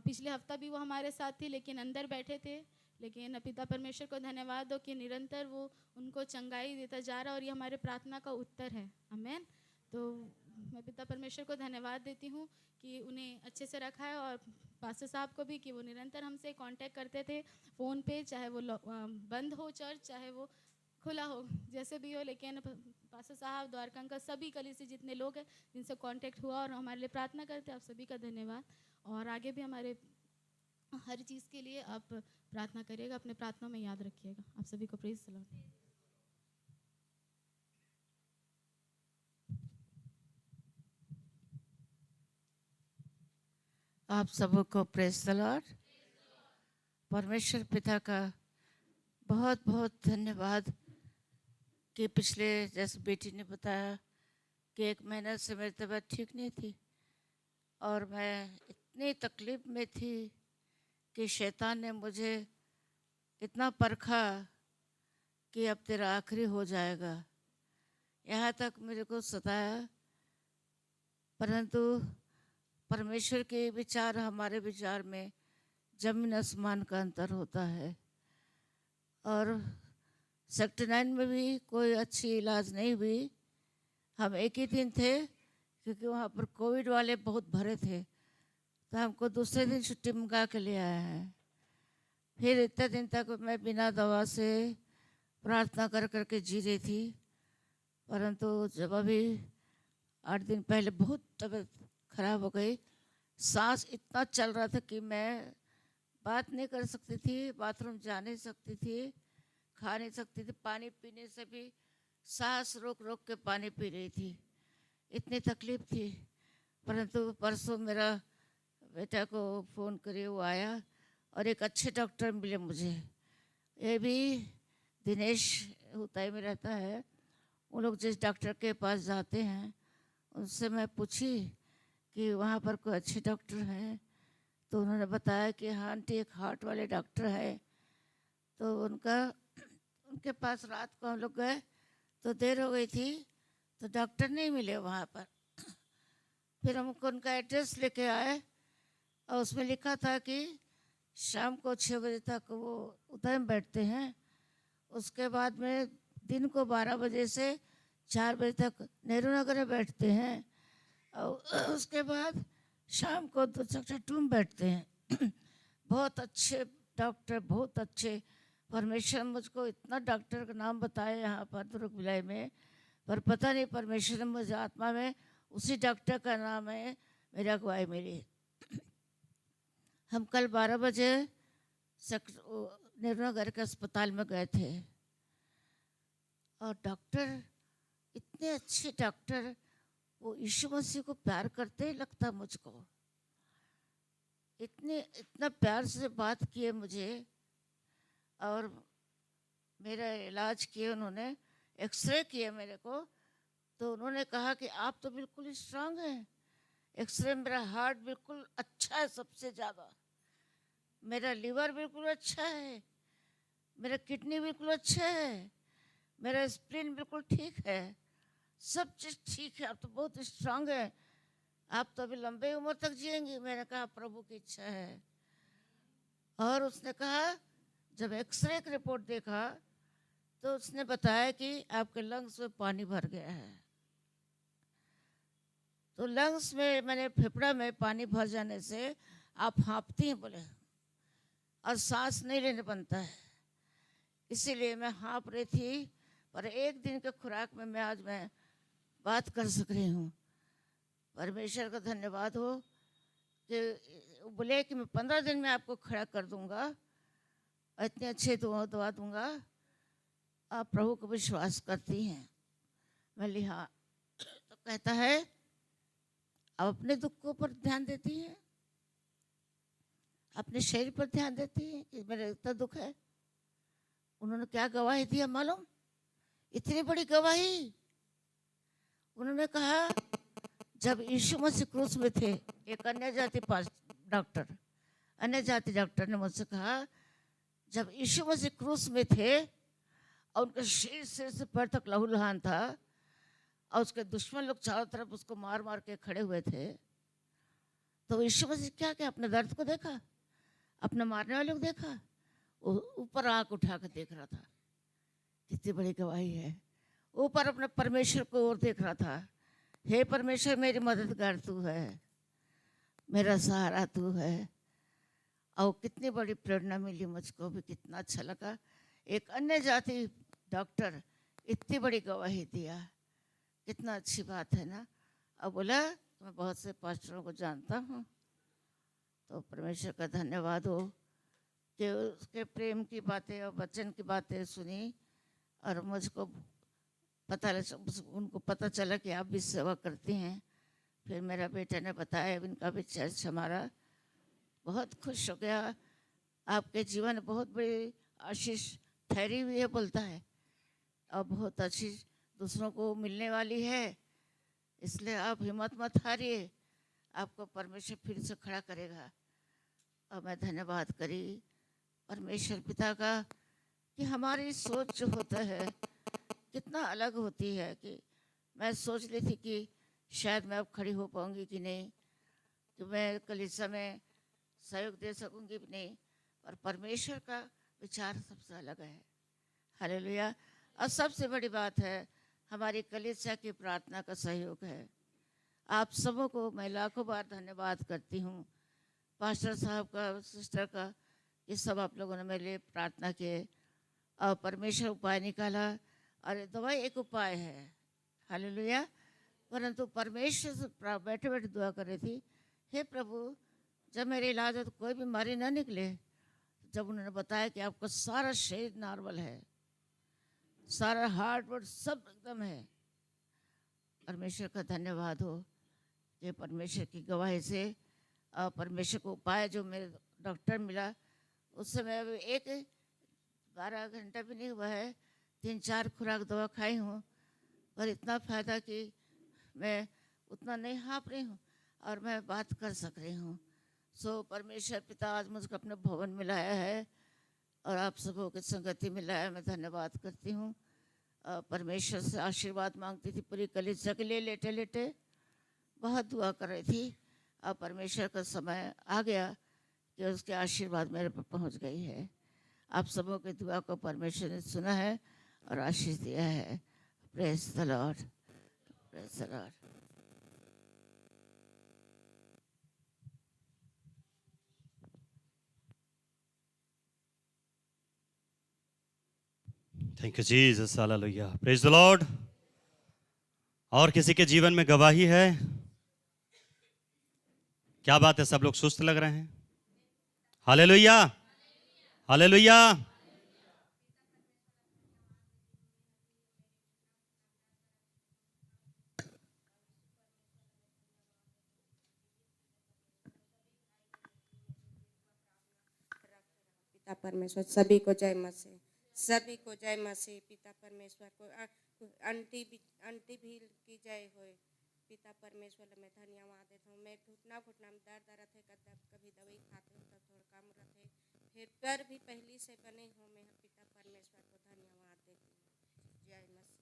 पिछले हफ्ता भी वो हमारे साथ थी, लेकिन अंदर बैठे थे। लेकिन पिता परमेश्वर को धन्यवाद हो कि निरंतर वो उनको चंगाई देता जा रहा है और ये हमारे प्रार्थना का उत्तर है। आमेन। तो मैं पिता परमेश्वर को धन्यवाद देती हूँ कि उन्हें अच्छे से रखा है, और पास्टर साहब को भी कि वो निरंतर हमसे कांटेक्ट करते थे फ़ोन पे, चाहे वो बंद हो चर्च, चाहे वो खुला हो, जैसे भी हो। लेकिन पास्टर साहब, द्वारका अंकल, सभी कलीसिया जितने लोग हैं जिनसे कांटेक्ट हुआ और हमारे लिए प्रार्थना करते हैं, आप सभी का धन्यवाद। और आगे भी हमारे हर चीज़ के लिए आप प्रार्थना करिएगा, अपने प्रार्थना में याद रखिएगा। आप सभी को प्रेज़ द लॉर्ड। आप सबको प्रेज़ द लॉर्ड। परमेश्वर पिता का बहुत बहुत धन्यवाद कि पिछले, जैसे बेटी ने बताया कि 1 महीना से मेरी तबीयत ठीक नहीं थी और मैं इतनी तकलीफ़ में थी कि शैतान ने मुझे इतना परखा कि अब तेरा आखिरी हो जाएगा, यहाँ तक मेरे को सताया। परंतु परमेश्वर के विचार हमारे विचार में जमीन आसमान का अंतर होता है। और सेक्टर 9 में भी कोई अच्छी इलाज नहीं हुई। हम एक ही दिन थे क्योंकि वहाँ पर कोविड वाले बहुत भरे थे, तो हमको दूसरे दिन छुट्टी मंगा के ले आए हैं। फिर इतने दिन तक मैं बिना दवा से प्रार्थना कर करके जी रही थी, परंतु जब अभी 8 दिन पहले बहुत तबीयत खराब हो गई, सांस इतना चल रहा था कि मैं बात नहीं कर सकती थी, बाथरूम जा नहीं सकती थी, खा नहीं सकती थी, पानी पीने से भी सांस रोक रोक के पानी पी रही थी, इतनी तकलीफ़ थी। परंतु परसों मेरा बेटा को फ़ोन करे, वो आया और एक अच्छे डॉक्टर मिले मुझे। ये भी दिनेश हुताई में रहता है। वो लोग जिस डॉक्टर के पास जाते हैं उनसे मैं पूछी कि वहाँ पर कोई अच्छे डॉक्टर हैं, तो उन्होंने बताया कि हाँ आंटी, एक हार्ट वाले डॉक्टर है। तो उनके पास रात को हम लोग गए तो देर हो गई थी, तो डॉक्टर नहीं मिले वहाँ पर। फिर हमको उनका एड्रेस लेके आए और उसमें लिखा था कि शाम को 6 बजे तक वो उधर में बैठते हैं, उसके बाद में दिन को 12 बजे से 4 बजे तक नेहरू नगर में बैठते हैं, और उसके बाद शाम को 2 में बैठते हैं। बहुत अच्छे डॉक्टर, बहुत अच्छे। परमेश्वर मुझको इतना डॉक्टर का नाम बताया यहाँ पर दुर्ग विलय में, पर पता नहीं परमेश्वर ने मुझे आत्मा में उसी डॉक्टर का नाम है मेरी अगुवाई मिली। हम कल 12 बजे नेहरू नगर के अस्पताल में गए थे और डॉक्टर, इतने अच्छे डॉक्टर, वो यीशु मसीह को प्यार करते लगता मुझको। इतना प्यार से बात किए मुझे और मेरा इलाज किए उन्होंने। एक्सरे किए मेरे को, तो उन्होंने कहा कि आप तो बिल्कुल स्ट्रांग हैं। एक्सरे मेरा हार्ट बिल्कुल अच्छा है, सबसे ज़्यादा मेरा लीवर बिल्कुल अच्छा है, मेरा किडनी बिल्कुल अच्छा है, मेरा स्प्लीन बिल्कुल ठीक है, सब चीज़ ठीक है। आप तो बहुत स्ट्रांग है, आप तो अभी लंबे उम्र तक जिएंगी। मैंने कहा प्रभु की इच्छा है। और उसने कहा, जब एक्सरे की रिपोर्ट देखा तो उसने बताया कि आपके लंग्स में पानी भर गया है। तो लंग्स में, मैंने फेफड़ा में पानी भर जाने से आप हाँफती हैं बोले, और सांस नहीं लेने बनता है, इसीलिए मैं हाँफ रही थी। पर 1 दिन के खुराक में मैं बात कर सक रही हूँ। परमेश्वर का धन्यवाद हो कि बोले कि मैं 15 दिन में आपको खड़ा कर दूंगा और इतने अच्छे दवा दूंगा। आप प्रभु को विश्वास करती हैं? मैं लिहा तो कहता है, आप अपने दुखों पर ध्यान देती हैं, अपने शरीर पर ध्यान देती हैं कि मेरा इतना दुख है। उन्होंने क्या गवाही दी मालूम? इतनी बड़ी गवाही। उन्होंने कहा, जब यीशु मसीह क्रूस में थे, एक अन्य जाति पास डॉक्टर अन्य जाति डॉक्टर ने मुझसे कहा, जब यीशु मसीह क्रूस में थे और उनका सिर से पैर तक लहूलुहान था और उसके दुश्मन लोग चारों तरफ उसको मार मार के खड़े हुए थे, तो यीशु मसीह क्या क्या अपने दर्द को देखा, अपने मारने वाले को देखा, ऊपर आंख उठा कर देख रहा था। कितनी बड़ी गवाही है। ऊपर अपने परमेश्वर को और देख रहा था, हे परमेश्वर मेरी मददगार तू है, मेरा सहारा तू है। और कितनी बड़ी प्रेरणा मिली मुझको भी, कितना अच्छा लगा। एक अन्य जाति डॉक्टर इतनी बड़ी गवाही दिया, कितना अच्छी बात है ना। और बोला मैं बहुत से पास्टरों को जानता हूँ, तो परमेश्वर का धन्यवाद हो कि उसके प्रेम की बातें और वचन की बातें सुनी और मुझको उनको पता चला कि आप भी सेवा करती हैं। फिर मेरा बेटा ने बताया इनका भी चर्च हमारा, बहुत खुश हो गया। आपके जीवन में बहुत बड़ी आशीष ठहरी हुई है बोलता है, और बहुत अच्छी दूसरों को मिलने वाली है, इसलिए आप हिम्मत मत हारिए, आपको परमेश्वर फिर से खड़ा करेगा। और मैं धन्यवाद करी परमेश्वर पिता का कि हमारी सोच जो होता है कितना अलग होती है। कि मैं सोच रही थी कि शायद मैं अब खड़ी हो पाऊंगी कि नहीं, कि मैं कलीसिया में सहयोग दे सकूंगी कि नहीं, और परमेश्वर का विचार सबसे अलग है। हालेलुया। और सबसे बड़ी बात है हमारी कलीसिया की प्रार्थना का सहयोग है। आप सबों को मैं लाखों बार धन्यवाद करती हूँ, पास्टर साहब का, सिस्टर का, ये सब आप लोगों ने मेरे लिए प्रार्थना किए और परमेश्वर उपाय निकाला। और दवाई एक उपाय है, हालेलुया। परंतु परमेश्वर से बैठे बैठे दुआ कर रही थी, हे प्रभु जब मेरे इलाज हो तो कोई बीमारी ना निकले। जब उन्होंने बताया कि आपका सारा शरीर नॉर्मल है, सारा हार्ट वर्ट सब एकदम है, परमेश्वर का धन्यवाद हो कि परमेश्वर की गवाही से और परमेश्वर को उपाय जो मेरे डॉक्टर मिला, उससे मैं अभी 12 घंटा भी नहीं हुआ है, 3-4 खुराक दवा खाई हूँ, पर इतना फ़ायदा कि मैं उतना नहीं हाँप रही हूँ और मैं बात कर सक रही हूँ। सो परमेश्वर पिता आज मुझको अपने भवन में लाया है और आप सबों की संगति में लाया, मैं धन्यवाद करती हूँ। परमेश्वर से आशीर्वाद मांगती थी, पूरी कलीसिया के लिए लेटे लेटे बहुत दुआ कर रही थी। अब परमेश्वर का समय आ गया कि उसके आशीर्वाद मेरे पर पहुँच गई है। आप सबों की दुआ को परमेश्वर ने सुना है और आशीष दिया है। Praise the Lord, praise the Lord. Thank you Jesus, hallelujah, praise the Lord. और किसी के जीवन में गवाही है? क्या बात है, सब लोग सुस्त लग रहे हैं। Hallelujah, hallelujah. पिता परमेश्वर सभी को जय मसीह, सभी को जय मसीह। पिता परमेश्वर को आंटी भी की जय होए। पिता परमेश्वर मैं धन्यवाद देता हूँ। मैं घुटना में दर्द रहते, कभी दवाई खाते तो थोड़ा कम रहते, फिर पैर भी पहली से बने हो। मैं पिता परमेश्वर को धन्यवाद देती हूँ। जय मसीह।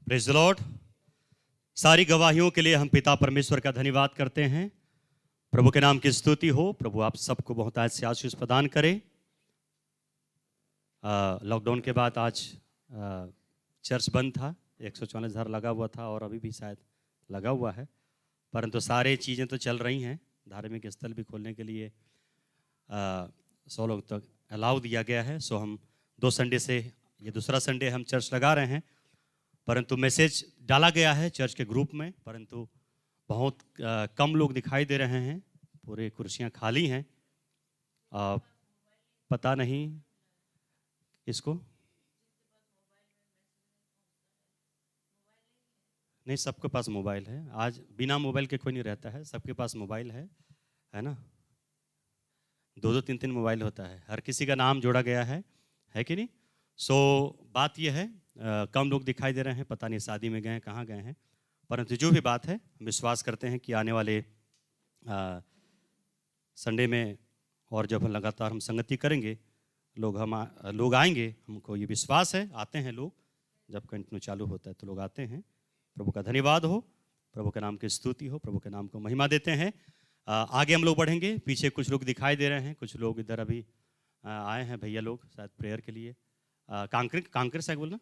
Praise the Lord. सारी गवाहियों के लिए हम पिता परमेश्वर का धन्यवाद करते हैं। प्रभु के नाम की स्तुति हो। प्रभु आप सबको बहुत आज से आशीष प्रदान करे। लॉकडाउन के बाद आज चर्च बंद था, 144,000 लगा हुआ था और अभी भी शायद लगा हुआ है, परंतु सारे चीज़ें तो चल रही हैं। धार्मिक स्थल भी खोलने के लिए 100 लोग तक अलाउ दिया गया है। सो हम 2 संडे से, ये दूसरा संडे हम चर्च लगा रहे हैं, परंतु मैसेज डाला गया है चर्च के ग्रुप में, परंतु बहुत कम लोग दिखाई दे रहे हैं। पूरे कुर्सियां खाली हैं। पता नहीं इसको, नहीं सबके पास मोबाइल है। आज बिना मोबाइल के कोई नहीं रहता है, सबके पास मोबाइल है ना। 2-2, 3-3 मोबाइल होता है, हर किसी का नाम जोड़ा गया है कि नहीं। सो बात यह है कम लोग दिखाई दे रहे हैं, पता नहीं शादी में गए हैं, कहाँ गए हैं, परंतु जो भी बात है हम विश्वास करते हैं कि आने वाले संडे में और जब लगातार हम संगति करेंगे लोग आएंगे, हमको ये विश्वास है, आते हैं लोग, जब कंटिन्यू चालू होता है तो लोग आते हैं। प्रभु का धन्यवाद हो, प्रभु के नाम की स्तुति हो, प्रभु के नाम को महिमा देते हैं। आगे हम लोग बढ़ेंगे। पीछे कुछ लोग दिखाई दे रहे हैं, कुछ लोग इधर अभी आए हैं, भैया लोग शायद प्रेयर के लिए कांकर से बोलना,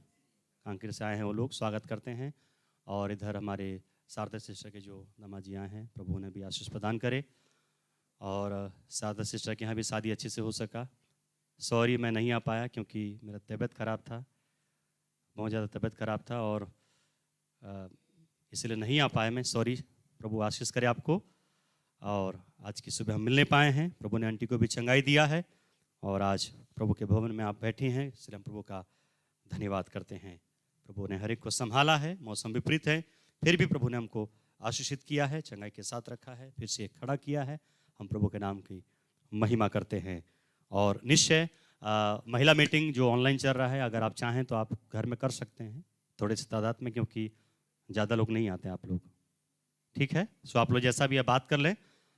कांकर से आए हैं वो लोग, स्वागत करते हैं। और इधर हमारे शारदा सिस्टर के जो नमाजी आए हैं, प्रभु ने भी आशीष प्रदान करे। और शारदा सिस्टर के यहाँ भी शादी अच्छे से हो सका। सॉरी मैं नहीं आ पाया क्योंकि मेरा तबीयत ख़राब था, बहुत ज़्यादा तबीयत ख़राब था और इसलिए नहीं आ पाया मैं, सॉरी। प्रभु आशीष करे आपको। और आज की सुबह हम मिलने पाए हैं, प्रभु ने आंटी को भी चंगाई दिया है और आज प्रभु के भवन में आप बैठे हैं, इसलिए हम प्रभु का धन्यवाद करते हैं। प्रभु ने हर एक को संभाला है, मौसम विपरीत है, फिर भी प्रभु ने हमको आशीषित किया है, चंगाई के साथ रखा है, फिर से खड़ा किया है। हम प्रभु के नाम की महिमा करते हैं। और निश्चय महिला मीटिंग जो ऑनलाइन चल रहा है, अगर आप चाहें तो आप घर में कर सकते हैं थोड़े से तादाद में, क्योंकि ज़्यादा लोग नहीं आते आप लोग, ठीक है। सो आप लोग जैसा भी बात कर लें,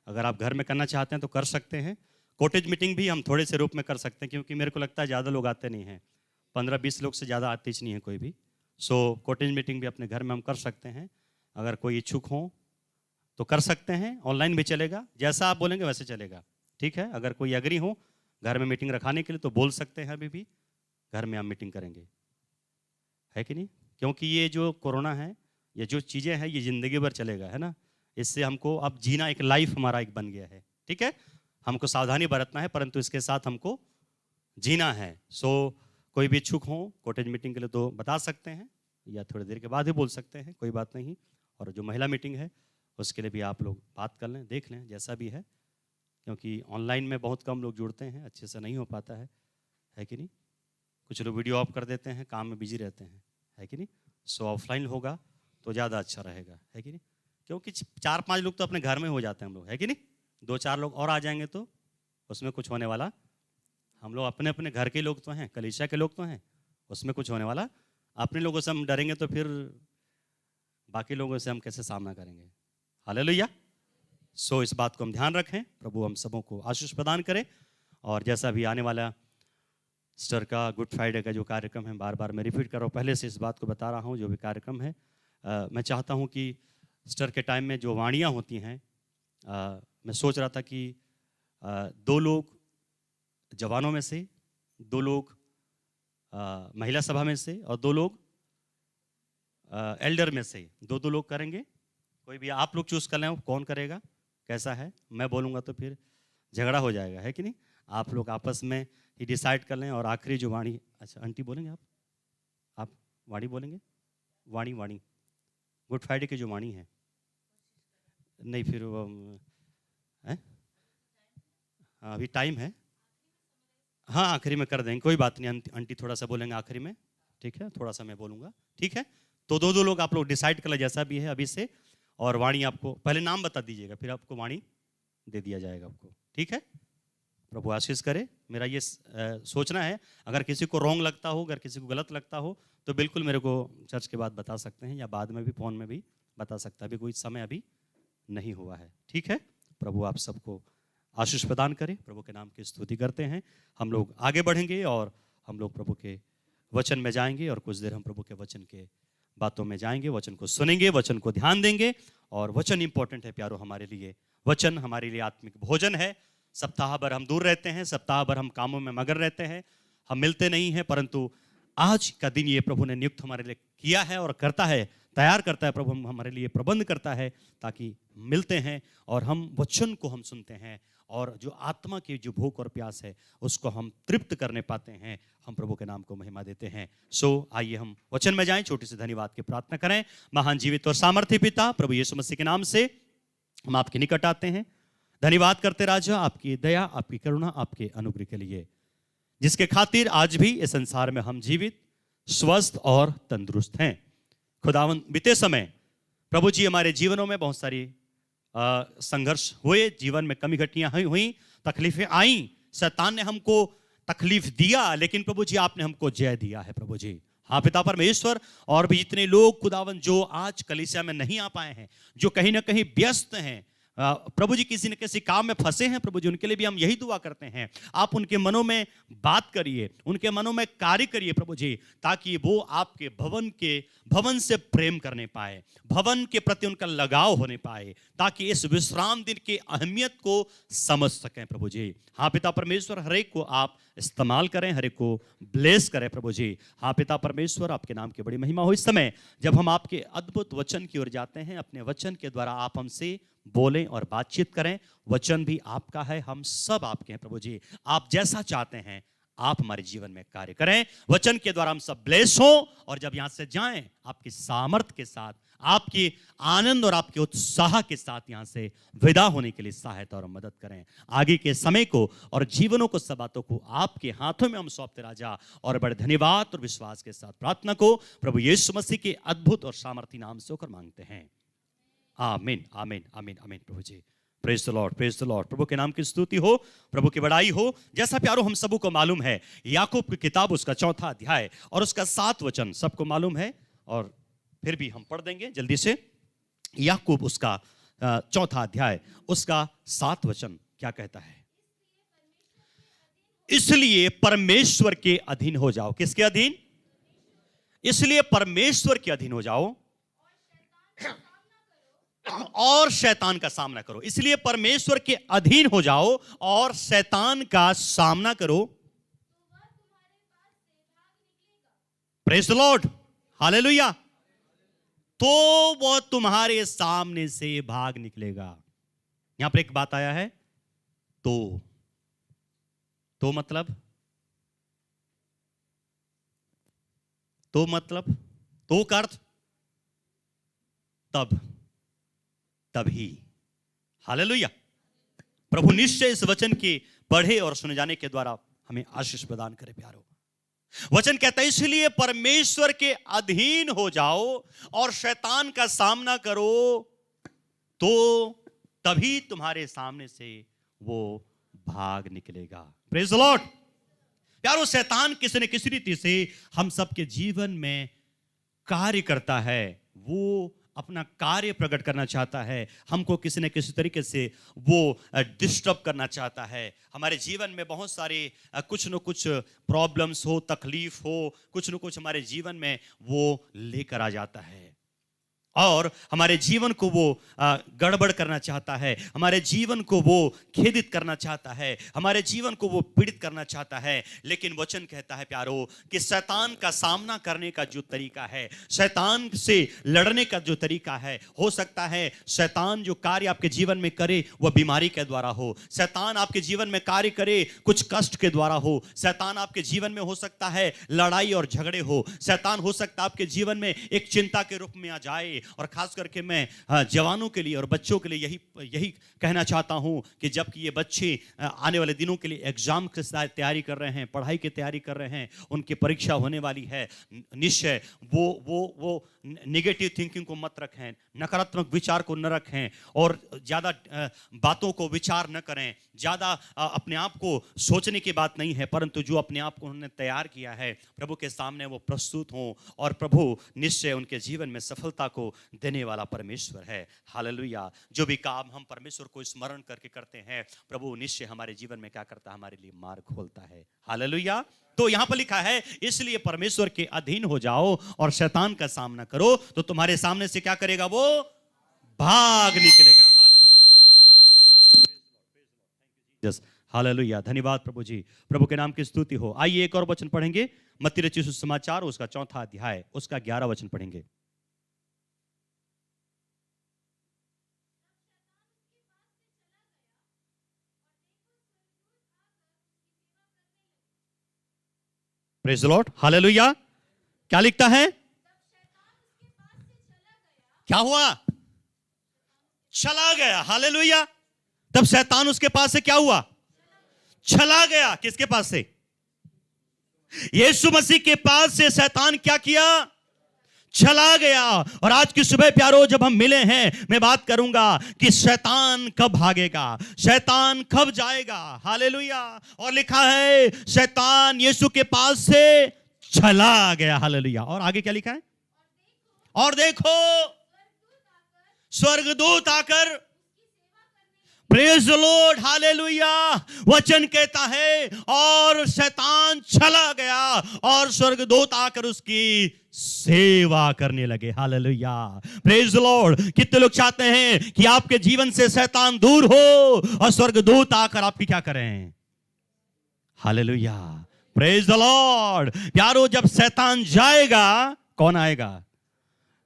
अगर आप घर में करना चाहते हैं तो कर सकते हैं। कॉटेज मीटिंग भी हम थोड़े से रूप में कर सकते हैं, क्योंकि मेरे को लगता है ज़्यादा लोग आते नहीं हैं, 15-20 लोग से ज़्यादा आते ही नहीं है कोई भी। सो कॉटेज मीटिंग भी अपने घर में हम कर सकते हैं। अगर कोई इच्छुक हो तो कर सकते हैं, ऑनलाइन भी चलेगा, जैसा आप बोलेंगे वैसे चलेगा, ठीक है। अगर कोई एग्री हो घर में मीटिंग रखाने के लिए तो बोल सकते हैं, अभी भी घर में हम मीटिंग करेंगे, है कि नहीं। क्योंकि ये जो कोरोना है, ये जो चीज़ें हैं, ये ज़िंदगी भर चलेगा, है ना। इससे हमको अब जीना एक लाइफ हमारा एक बन गया है, ठीक है। हमको सावधानी बरतना है, परंतु इसके साथ हमको जीना है। सो कोई भी इच्छुक हो कॉटेज मीटिंग के लिए तो बता सकते हैं, या थोड़ी देर के बाद ही बोल सकते हैं, कोई बात नहीं। और जो महिला मीटिंग है उसके लिए भी आप लोग बात कर लें, देख लें जैसा भी है, क्योंकि ऑनलाइन में बहुत कम लोग जुड़ते हैं, अच्छे से नहीं हो पाता है कि नहीं। कुछ लोग वीडियो ऑफ कर देते हैं, काम में बिजी रहते हैं, है कि नहीं। सो ऑफलाइन होगा तो ज़्यादा अच्छा रहेगा, है कि नहीं। क्योंकि 4-5 लोग तो अपने घर में हो जाते हैं हम लोग, है कि नहीं। 2-4 लोग और आ जाएंगे तो उसमें कुछ होने वाला, हम लोग अपने अपने घर के लोग तो हैं, कलीसिया के लोग तो हैं, उसमें कुछ होने वाला। अपने लोगों से हम डरेंगे तो फिर बाकी लोगों से हम कैसे सामना करेंगे। हालेलुया। सो इस बात को हम ध्यान रखें, प्रभु हम सबों को आशीष प्रदान करे। और जैसा भी आने वाला स्टर का गुड फ्राइडे का जो कार्यक्रम है, बार बार मैं रिपीट कर रहा हूँ, पहले से इस बात को बता रहा हूँ, जो भी कार्यक्रम है मैं चाहता हूँ कि स्टर के टाइम में जो वाणियाँ होती हैं, मैं सोच रहा था कि 2 लोग जवानों में से, 2 लोग महिला सभा में से और 2 लोग एल्डर में से 2-2 लोग करेंगे। कोई भी आप लोग चूज़ कर लें कौन करेगा, कैसा है। मैं बोलूँगा तो फिर झगड़ा हो जाएगा, है कि नहीं। आप लोग आपस में ही डिसाइड कर लें। और आखिरी जो वाणी, अच्छा आंटी बोलेंगे आप वाणी बोलेंगे, वाणी गुड फ्राइडे की जो वाणी है, नहीं फिर है, अभी टाइम है, हाँ आखिरी में कर देंगे, कोई बात नहीं। आंटी थोड़ा सा बोलेंगे आखिरी में, ठीक है, थोड़ा सा मैं बोलूँगा, ठीक है। तो 2-2 लोग आप लोग डिसाइड कर ले जैसा भी है अभी से। और वाणी आपको पहले नाम बता दीजिएगा, फिर आपको वाणी दे दिया जाएगा आपको, ठीक है। प्रभु आशीष करे। मेरा ये सोचना है, अगर किसी को रॉन्ग लगता हो, अगर किसी को गलत लगता हो तो बिल्कुल मेरे को चर्च के बाद बता सकते हैं, या बाद में भी फ़ोन में भी बता सकता है। अभी कोई समय अभी नहीं हुआ है, ठीक है। प्रभु आप सबको आशीष प्रदान करे। प्रभु के नाम की स्तुति करते हैं। हम लोग आगे बढ़ेंगे और हम लोग प्रभु के वचन में जाएंगे, और कुछ देर हम प्रभु के वचन के बातों में जाएंगे, वचन को सुनेंगे, वचन को ध्यान देंगे। और वचन इंपॉर्टेंट है प्यारो हमारे लिए, वचन हमारे लिए आत्मिक भोजन है। सप्ताह भर हम दूर रहते हैं, सप्ताह भर हम कामों में मगन रहते हैं, हम मिलते नहीं हैं, परंतु आज का दिन ये प्रभु ने नियुक्त हमारे लिए किया है और करता है, तैयार करता है प्रभु, हमारे लिए प्रबंध करता है ताकि मिलते हैं और हम वचन को हम सुनते हैं, और जो आत्मा की जो भूख और प्यास है उसको हम तृप्त करने पाते हैं। हम प्रभु के नाम को महिमा देते हैं। सो आइए हम वचन में जाएं, छोटी सी धन्यवाद की प्रार्थना करें। महान जीवित और सामर्थ्य पिता प्रभु यीशु मसीह के नाम से हम आपके निकट आते हैं। धन्यवाद करते राजा आपकी दया, आपकी करुणा, आपके अनुग्रह के लिए, जिसके खातिर आज भी इस संसार में हम जीवित, स्वस्थ और तंदुरुस्त हैं। खुदावन बीते समय प्रभु जी हमारे जीवनों में बहुत सारी संघर्ष हुए, जीवन में कमी घटियां हुई, तकलीफें आई, शैतान ने हमको तकलीफ दिया, लेकिन प्रभु जी आपने हमको जय दिया है। प्रभु जी हाँ पिता परमेश्वर, और भी जितने लोग खुदावन जो आज कलीसिया में नहीं आ पाए हैं, जो कहीं ना कहीं व्यस्त हैं प्रभु जी, किसी न किसी काम में फंसे हैं प्रभु जी, उनके लिए भी हम यही दुआ करते हैं, आप उनके मनों में बात करिए, उनके मनों में कार्य करिए प्रभु जी, ताकि वो आपके भवन से प्रेम करने पाए, भवन के प्रति उनका लगाव होने पाए, ताकि इस विश्राम दिन की अहमियत को समझ सकें प्रभु जी। हाँ पिता परमेश्वर, हर एक को आप इस्तेमाल करें, हर एक को ब्लेस करें प्रभु जी। हाँ पिता परमेश्वर, आपके नाम की बड़ी महिमा हो। इस समय जब हम आपके अद्भुत वचन की ओर जाते हैं, अपने वचन के द्वारा आप हमसे बोलें और बातचीत करें। वचन भी आपका है, हम सब आपके हैं प्रभु जी। आप जैसा चाहते हैं आप हमारे जीवन में कार्य करें, वचन के द्वारा हम सब ब्लेस हों, और जब यहां से जाएं आपकी सामर्थ के साथ, आपकी आनंद और आपके उत्साह के साथ यहां से विदा होने के लिए सहायता और मदद करें। आगे के समय को और जीवनों को, सब बातों को आपके हाथों में हम सौंपते राजा, और बड़े धन्यवाद और विश्वास के साथ प्रार्थना को प्रभु यीशु मसीह के अद्भुत और सामर्थी नाम से होकर मांगते हैं, आमीन आमीन आमीन आमीन प्रभु जी। Praise the Lord, praise the Lord. प्रभु के नाम की स्तुति हो, प्रभु की बड़ाई हो। जैसा प्यारो हम सबों को मालूम है, याकूब की किताब उसका 4था अध्याय और उसका 7 वचन सबको मालूम है, और फिर भी हम पढ़ देंगे जल्दी से। याकूब उसका 4था अध्याय उसका 7 वचन क्या कहता है? इसलिए परमेश्वर के अधीन हो जाओ। किसके अधीन? इसलिए परमेश्वर के अधीन हो जाओ और शैतान का सामना करो। इसलिए परमेश्वर के अधीन हो जाओ और शैतान का सामना करो। Praise the Lord, hallelujah. तो वो तुम्हारे सामने से भाग निकलेगा। यहां पर एक बात आया है, तो मतलब तो का अर्थ तभी। हालेलुया। प्रभु निश्चय इस वचन के पढ़े और सुने जाने के द्वारा हमें आशीष प्रदान करे प्यारो। वचन कहता है इसलिए परमेश्वर के अधीन हो जाओ और शैतान का सामना करो, तो तभी तुम्हारे सामने से वो भाग निकलेगा। Praise the Lord. प्यारो, शैतान किसी न किसी रीति से हम सबके जीवन में कार्य करता है, वो अपना कार्य प्रकट करना चाहता है, हमको किसी न किसी तरीके से वो डिस्टर्ब करना चाहता है। हमारे जीवन में बहुत सारे कुछ न कुछ प्रॉब्लम्स हो, तकलीफ हो, कुछ न कुछ हमारे जीवन में वो लेकर आ जाता है और हमारे जीवन को वो गड़बड़ करना चाहता है, हमारे जीवन को वो खेदित करना चाहता है, हमारे जीवन को वो पीड़ित करना चाहता है। लेकिन वचन कहता है प्यारो कि शैतान का सामना करने का जो तरीका है, शैतान से लड़ने का जो तरीका है, हो सकता है शैतान जो कार्य आपके जीवन में करे वह बीमारी के द्वारा हो, शैतान आपके जीवन में कार्य करे कुछ कष्ट के द्वारा हो, शैतान आपके जीवन में हो सकता है लड़ाई और झगड़े हो, शैतान हो सकता है आपके जीवन में एक चिंता के रूप में आ जाए। और खास करके मैं जवानों के लिए और बच्चों के लिए यही कहना चाहता हूं कि जबकि ये बच्चे आने वाले दिनों के लिए एग्जाम की तैयारी कर रहे हैं, पढ़ाई की तैयारी कर रहे हैं, उनकी परीक्षा होने वाली है, निश्चय वो नेगेटिव थिंकिंग को मत रखें, नकारात्मक विचार को न रखें और ज़्यादा बातों को विचार न करें, ज़्यादा अपने आप को सोचने की बात नहीं है, परंतु जो अपने आप को उन्होंने तैयार किया है प्रभु के सामने वो प्रस्तुत हों और प्रभु निश्चय उनके जीवन में सफलता को देने वाला परमेश्वर है। हालेलुया। जो भी काम हम परमेश्वर को स्मरण करके करते हैं, प्रभु निश्चय हमारे जीवन में क्या करता है, हमारे लिए मार्ग खोलता है। हालेलुया। तो यहां पर लिखा है इसलिए परमेश्वर के अधीन हो जाओ और शैतान का सामना करो, तो तुम्हारे सामने से क्या करेगा, वो भाग निकलेगा। हालेलुया। हालेलुया। धन्यवाद प्रभु जी, प्रभु के नाम की स्तुति हो। आइए एक और वचन पढ़ेंगे, मत्ती रचित सुसमाचार उसका 4था अध्याय उसका 11 वचन पढ़ेंगे। Praise the Lord. हालेलुया। क्या लिखता है? क्या हुआ? चला गया। हालेलुया। तब शैतान उसके पास से क्या हुआ? चला गया। किसके पास से? यीशु मसीह के पास से शैतान क्या किया? चला गया। और आज की सुबह प्यारो जब हम मिले हैं, मैं बात करूंगा कि शैतान कब भागेगा, शैतान कब जाएगा। हालेलुया। और लिखा है शैतान यीशु के पास से चला गया। हालेलुया। और आगे क्या लिखा है? और देखो स्वर्गदूत आकर, प्रेज द लॉर्ड, हालेलुया। वचन कहता है और शैतान चला गया और स्वर्गदूत आकर उसकी सेवा करने लगे। Hallelujah, praise the Lord. कितने लोग चाहते हैं कि आपके जीवन से शैतान दूर हो और स्वर्गदूत आकर आपकी क्या करें? Hallelujah, praise the Lord. प्यारो, जब शैतान जाएगा कौन आएगा?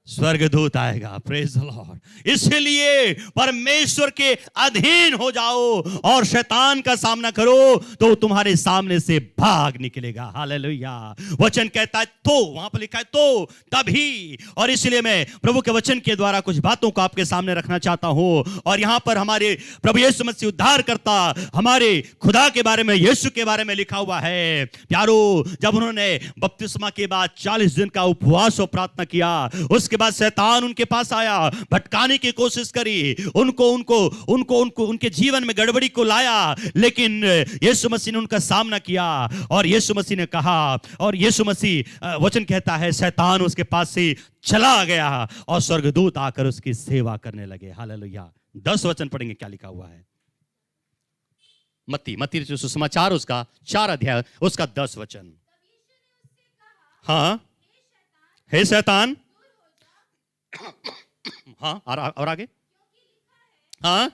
स्वर्गदूत आएगा। Praise the Lord. इसलिए परमेश्वर के अधीन हो जाओ और शैतान का सामना करो तो तुम्हारे सामने से भाग निकलेगा। हालेलुया। वचन कहता है तो, वहां पर लिखा है तो, तभी। और इसलिए मैं प्रभु के वचन के द्वारा कुछ बातों को आपके सामने रखना चाहता हूं। और यहां पर हमारे प्रभु यीशु मसीह उद्धार करता, हमारे खुदा के बारे में, यीशु के बारे में लिखा हुआ है। प्यारो, जब उन्होंने बपतिस्मा के बाद 40 दिन का उपवास और प्रार्थना किया, उसके बाद शैतान उनके पास आया, भटकाने की कोशिश करी, उनको उनके जीवन में गड़बड़ी को लाया, लेकिन यीशु मसीह ने उनका सामना किया और यीशु मसीह ने कहा, और यीशु मसीह, वचन कहता है शैतान उसके पास से चला गया और स्वर्गदूत आकर उसकी सेवा करने लगे। हालेलुया। 10 वचन पढ़ेंगे, क्या लिखा हुआ है? मत्ती सुसमाचार उसका 4 अध्याय उसका 10 वचन। हाँ, हे शैतान, हाँ, और आगे, हाँ,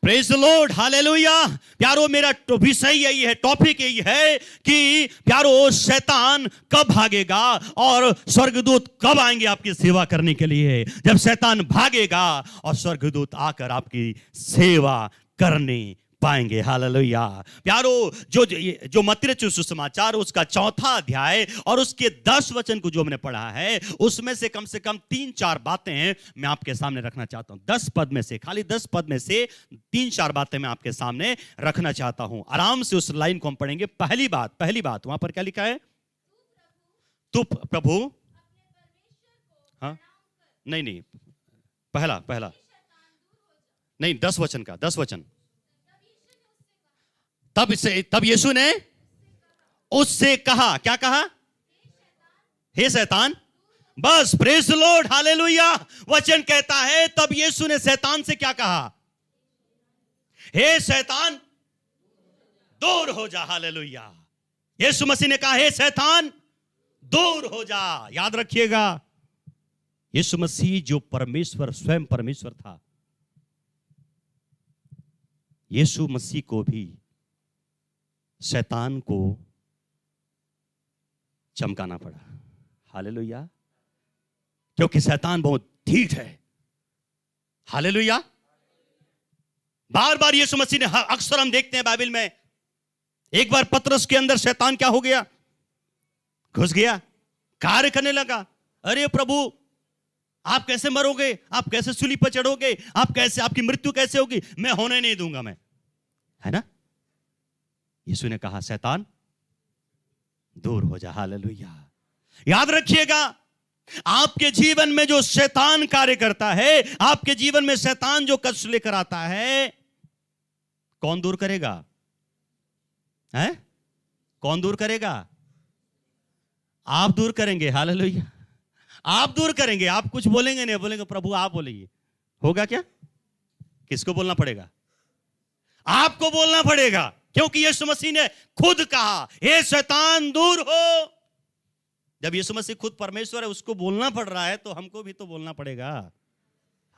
प्रेज द लॉर्ड, हालेलुया। प्यारो, मेरा विषय यही है, टॉपिक यही है कि प्यारो, शैतान कब भागेगा और स्वर्गदूत कब आएंगे आपकी सेवा करने के लिए? जब शैतान भागेगा और स्वर्गदूत आकर आपकी सेवा करने पाएंगे। हालेलुया। प्यारो, जो मत्ती सुसमाचार उसका 4 अध्याय और उसके 10 वचन को जो हमने पढ़ा है, उसमें से कम 3-4 बातें मैं आपके सामने रखना चाहता हूं। 10 पद में से, खाली 10 पद में से 3-4 बातें मैं आपके सामने रखना चाहता हूं। आराम से उस लाइन को हम पढ़ेंगे। पहली बात वहां पर क्या लिखा है? तू प्रभु, हाँ, नहीं, पहला नहीं, 10 वचन का 10 वचन। तब यीशु ने उससे कहा, क्या कहा? हे शैतान। बस, प्रेज द लॉर्ड, हालेलुया। वचन कहता है तब यीशु ने शैतान से क्या कहा? हे शैतान, दूर हो जा। हालेलुया। यीशु मसीह ने कहा, हे शैतान, दूर हो जा। याद रखिएगा, यीशु मसीह जो परमेश्वर, स्वयं परमेश्वर था, यीशु मसीह को भी शैतान को चमकाना पड़ा। हालेलुया। क्योंकि शैतान बहुत ढीठ है। हालेलुया। बार बार यीशु मसीह ने, अक्सर हम देखते हैं बाइबल में, एक बार पतरस के अंदर शैतान क्या हो गया? घुस गया, कार्य करने लगा। अरे प्रभु, आप कैसे मरोगे? आप कैसे सूली पर चढ़ोगे? आपकी मृत्यु कैसे होगी? मैं होने नहीं दूंगा, मैं, है ना? यीशु ने कहा, शैतान, दूर हो जा। हालेलुया। याद रखिएगा, आपके जीवन में जो शैतान कार्य करता है, आपके जीवन में शैतान जो कष्ट लेकर आता है, कौन दूर करेगा? है? कौन दूर करेगा? आप दूर करेंगे। हालेलुया। आप दूर करेंगे। आप कुछ बोलेंगे नहीं, बोलेंगे प्रभु आप बोलिए। होगा क्या? किसको बोलना पड़ेगा? आपको बोलना पड़ेगा, क्योंकि यीशु मसीह ने खुद कहा, हे शैतान, दूर हो। जब यीशु मसीह खुद परमेश्वर है, उसको बोलना पड़ रहा है, तो हमको भी तो बोलना पड़ेगा।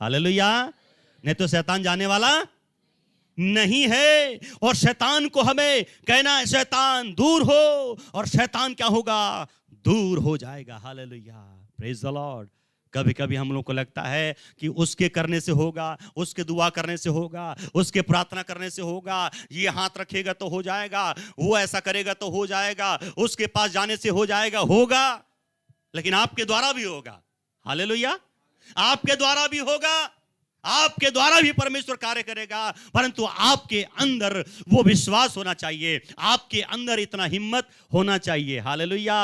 हालेलुया। नहीं तो शैतान जाने वाला नहीं है। और शैतान को हमें कहना है, शैतान दूर हो, और शैतान क्या होगा? दूर हो जाएगा। Hallelujah, praise the Lord. कभी कभी हम लोग को लगता है कि उसके करने से होगा, उसके दुआ करने से होगा, उसके प्रार्थना करने से होगा, ये हाथ रखेगा तो हो जाएगा, वो ऐसा करेगा तो हो जाएगा, उसके पास जाने से हो जाएगा। होगा, लेकिन आपके द्वारा भी होगा। हालेलुया। आपके द्वारा भी होगा, आपके द्वारा भी परमेश्वर कार्य करेगा, परंतु आपके अंदर वो विश्वास होना चाहिए, आपके अंदर इतना हिम्मत होना चाहिए। हालेलुया।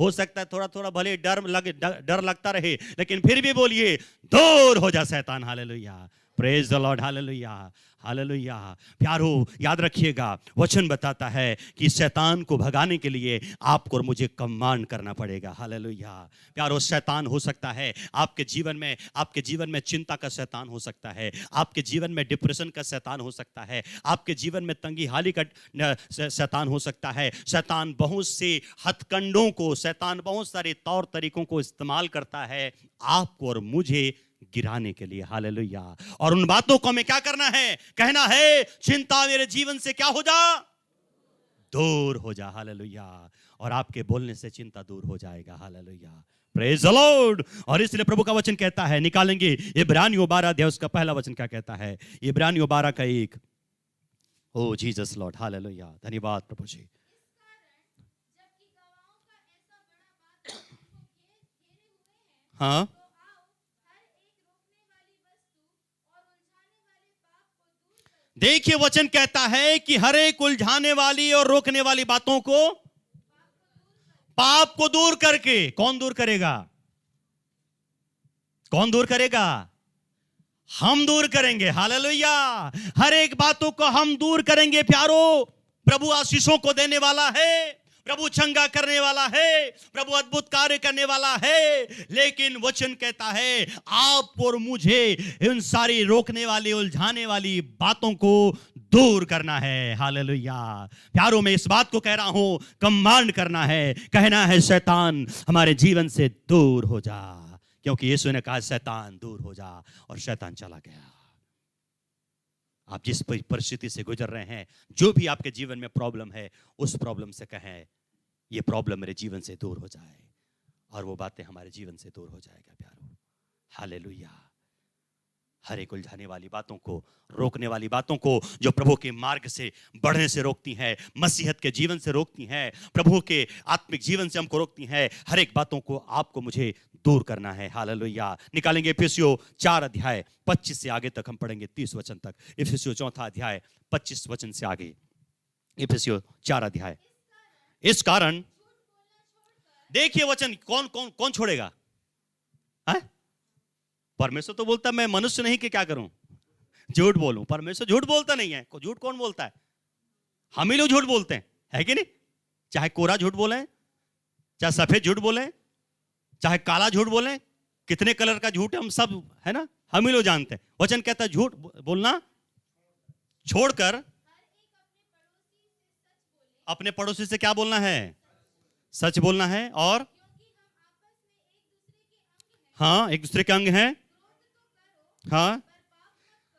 हो सकता है थोड़ा थोड़ा भले डर लगता रहे, लेकिन फिर भी बोलिए, दूर हो जा शैतान। Hallelujah. Praise the Lord, hallelujah, hallelujah. प्यारो याद रखिएगा, वचन बताता है कि शैतान को भगाने के लिए आपको और मुझे कमांड करना पड़ेगा। हालेलुया। प्यारो, शैतान हो सकता है आपके जीवन में चिंता का शैतान हो सकता है, आपके जीवन में डिप्रेशन का शैतान हो सकता है, आपके जीवन में तंगी हाली का शैतान हो सकता है। शैतान बहुत से हथकंडों को, शैतान बहुत सारे तौर तरीकों को इस्तेमाल करता है आपको और मुझे गिराने के लिए। हालेलुया। और उन बातों को हमें क्या करना है? कहना है, चिंता मेरे जीवन से क्या हो जा, दूर हो जा। हालेलुया। और आपके बोलने से चिंता दूर हो जाएगा। Hallelujah, praise the Lord. और इसलिए प्रभु का वचन कहता है, निकालेंगे इब्रानियों 12 अध्याय, उसका पहला वचन क्या कहता है? इब्रानियों 12 का 1। ओ जीसस लॉर्ड, हालेलुया, धन्यवाद प्रभु जी। हाँ, देखिए वचन कहता है कि हर एक उलझाने वाली और रोकने वाली बातों को, पाप को दूर करके, कौन दूर करेगा? कौन दूर करेगा? हम दूर करेंगे। हालेलुया। हर एक बातों को हम दूर करेंगे। प्यारो, प्रभु आशीषों को देने वाला है, प्रभु चंगा करने वाला है, प्रभु अद्भुत कार्य करने वाला है, लेकिन वचन कहता है आप और मुझे इन सारी रोकने वाली, उलझाने वाली बातों को दूर करना है। हालेलुया। प्यारों, मैं इस बात को कह रहा हूं, कमांड करना है, कहना है, शैतान हमारे जीवन से दूर हो जा, क्योंकि यीशु ने कहा शैतान दूर हो जा, और शैतान चला गया। आप जिस परिस्थिति से गुजर रहे हैं, जो भी आपके जीवन में प्रॉब्लम है, उस प्रॉब्लम से कहें ये प्रॉब्लम मेरे जीवन से दूर हो जाए, और वो बातें हमारे जीवन से दूर हो जाएगा। प्यारो, हालेलुया। हर एक उलझाने वाली बातों को, रोकने वाली बातों को, जो प्रभु के मार्ग से बढ़ने से रोकती हैं, मसीहत के जीवन से रोकती हैं, प्रभु के आत्मिक जीवन से हमको रोकती हैं, हर एक बातों को आपको मुझे दूर करना है। हालेलुया। निकालेंगे इफिसियों 4 अध्याय 25 से आगे तक हम पढ़ेंगे 30 वचन तक। इफिसियों 4 अध्याय 25 वचन से आगे। इफिसियों 4 अध्याय। इस कारण, देखिए वचन कौन कौन कौन छोड़ेगा? है? परमेश्वर तो बोलता मैं मनुष्य नहीं कि क्या करूं, झूठ बोलूं। परमेश्वर झूठ बोलता नहीं है। झूठ कौन बोलता है? हम ही लोग झूठ बोलते हैं, है कि नहीं? चाहे कोरा झूठ बोले, चाहे सफेद झूठ बोले, चाहे काला झूठ बोले, कितने कलर का झूठ है हम सब, है ना, हम ही लोग जानते हैं। वचन कहता है झूठ बोलना छोड़कर अपने पड़ोसी से क्या बोलना है? सच बोलना है। और हाँ, एक दूसरे के अंग हैं। हाँ,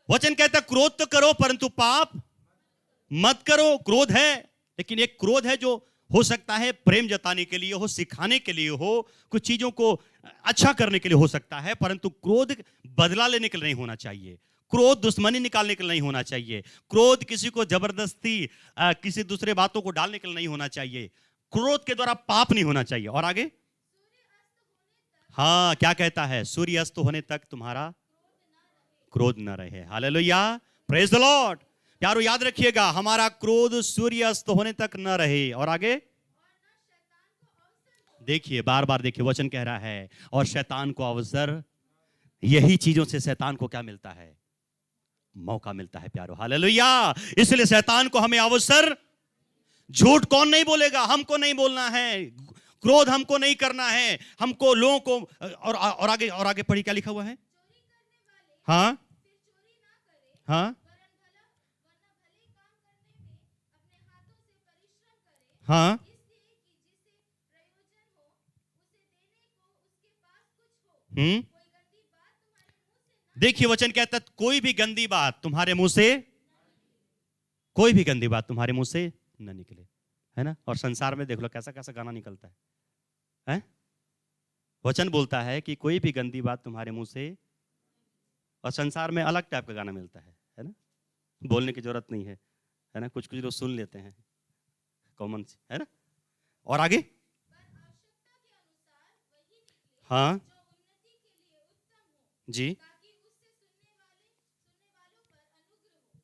वचन कहता है क्रोध तो करो परंतु पाप मत करो। क्रोध है, लेकिन एक क्रोध है जो हो सकता है प्रेम जताने के लिए हो, सिखाने के लिए हो, कुछ चीजों को अच्छा करने के लिए हो सकता है, परंतु क्रोध बदला लेने के लिए नहीं होना चाहिए। क्रोध दुश्मनी निकालने के लिए नहीं होना चाहिए। क्रोध किसी को जबरदस्ती किसी दूसरे बातों को डालने के लिए नहीं होना चाहिए। क्रोध के द्वारा पाप नहीं होना चाहिए। और आगे, हाँ, क्या कहता है? सूर्य अस्त होने तक तुम्हारा क्रोध न रहे। Hallelujah, praise the Lord. यारो याद रखिएगा, हमारा क्रोध सूर्य अस्त होने तक न रहे। और आगे देखिए, बार बार देखिए, वचन कह रहा है और शैतान को अवसर, यही चीजों से शैतान को क्या मिलता है? मौका मिलता है। प्यारो, हालेलुया। इसलिए शैतान को हमें अवसर, झूठ कौन नहीं बोलेगा? हमको नहीं बोलना है, क्रोध हमको नहीं करना है, हमको लोगों को, और आगे पढ़ी, क्या लिखा हुआ है? हाँ हाँ हाँ, देखिए वचन कहता है कोई भी गंदी बात तुम्हारे मुंह से, कोई भी गंदी बात तुम्हारे मुंह से न निकले, है ना। और संसार में देख लो कैसा कैसा गाना निकलता है? वचन बोलता है कि कोई भी गंदी बात तुम्हारे मुंह से, और संसार में अलग टाइप का गाना मिलता है ना। बोलने की जरूरत नहीं है ना, कुछ कुछ लोग सुन लेते हैं, कॉमन सी, है ना। और आगे, हाँ जी,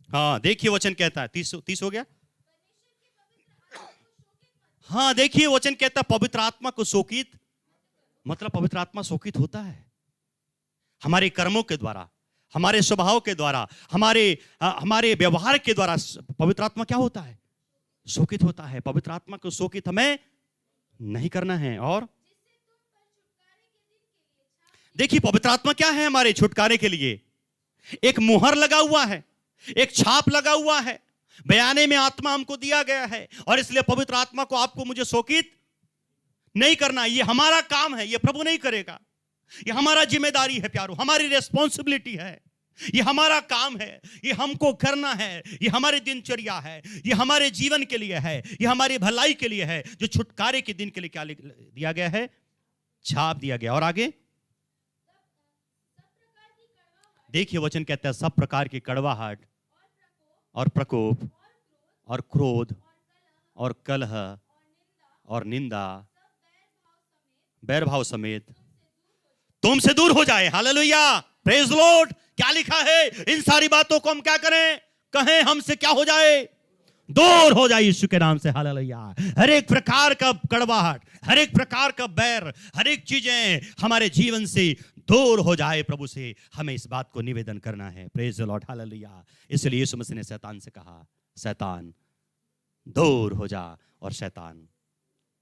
हाँ, देखिए वचन कहता है 30 हो गया। हाँ, देखिए वचन कहता है पवित्र आत्मा को शोकित, मतलब पवित्र आत्मा शोकित होता है हमारे कर्मों के द्वारा, हमारे स्वभाव के द्वारा, हमारे व्यवहार के द्वारा पवित्र आत्मा क्या होता है? शोकित होता है। पवित्र आत्मा को शोकित हमें नहीं करना है। और देखिए पवित्र आत्मा क्या है हमारे छुटकारे के लिए? एक मुहर लगा हुआ है, एक छाप लगा हुआ है, बयाने में आत्मा हमको दिया गया है। और इसलिए पवित्र आत्मा को आपको मुझे शोकित नहीं करना। ये हमारा काम है, ये प्रभु नहीं करेगा। ये हमारा जिम्मेदारी है प्यारो, हमारी रिस्पॉन्सिबिलिटी है, ये हमारा काम है, ये हमको करना है, ये हमारी दिनचर्या है, ये हमारे जीवन के लिए है, ये हमारी भलाई के लिए है। जो छुटकारे के दिन के लिए क्या दिया गया है? छाप दिया गया। और आगे देखिए वचन कहता है सब प्रकार की कड़वाहट और प्रकोप और क्रोध और कलह और निंदा बैरभाव समेत तुमसे दूर हो जाए। Hallelujah, praise the Lord. क्या लिखा है? इन सारी बातों को हम क्या करें? कहें हमसे क्या हो जाए? दूर हो जाए यीशु के नाम से। हालेलुया। हर एक प्रकार का कड़वाहट, हर एक प्रकार का बैर, हर एक चीजें हमारे जीवन से दूर हो जाए प्रभु से। हमें इस बात को निवेदन करना है। Praise the Lord. हालेलुया। इसलिए यीशु मसीह ने शैतान से कहा, शैतान दूर हो जा, और शैतान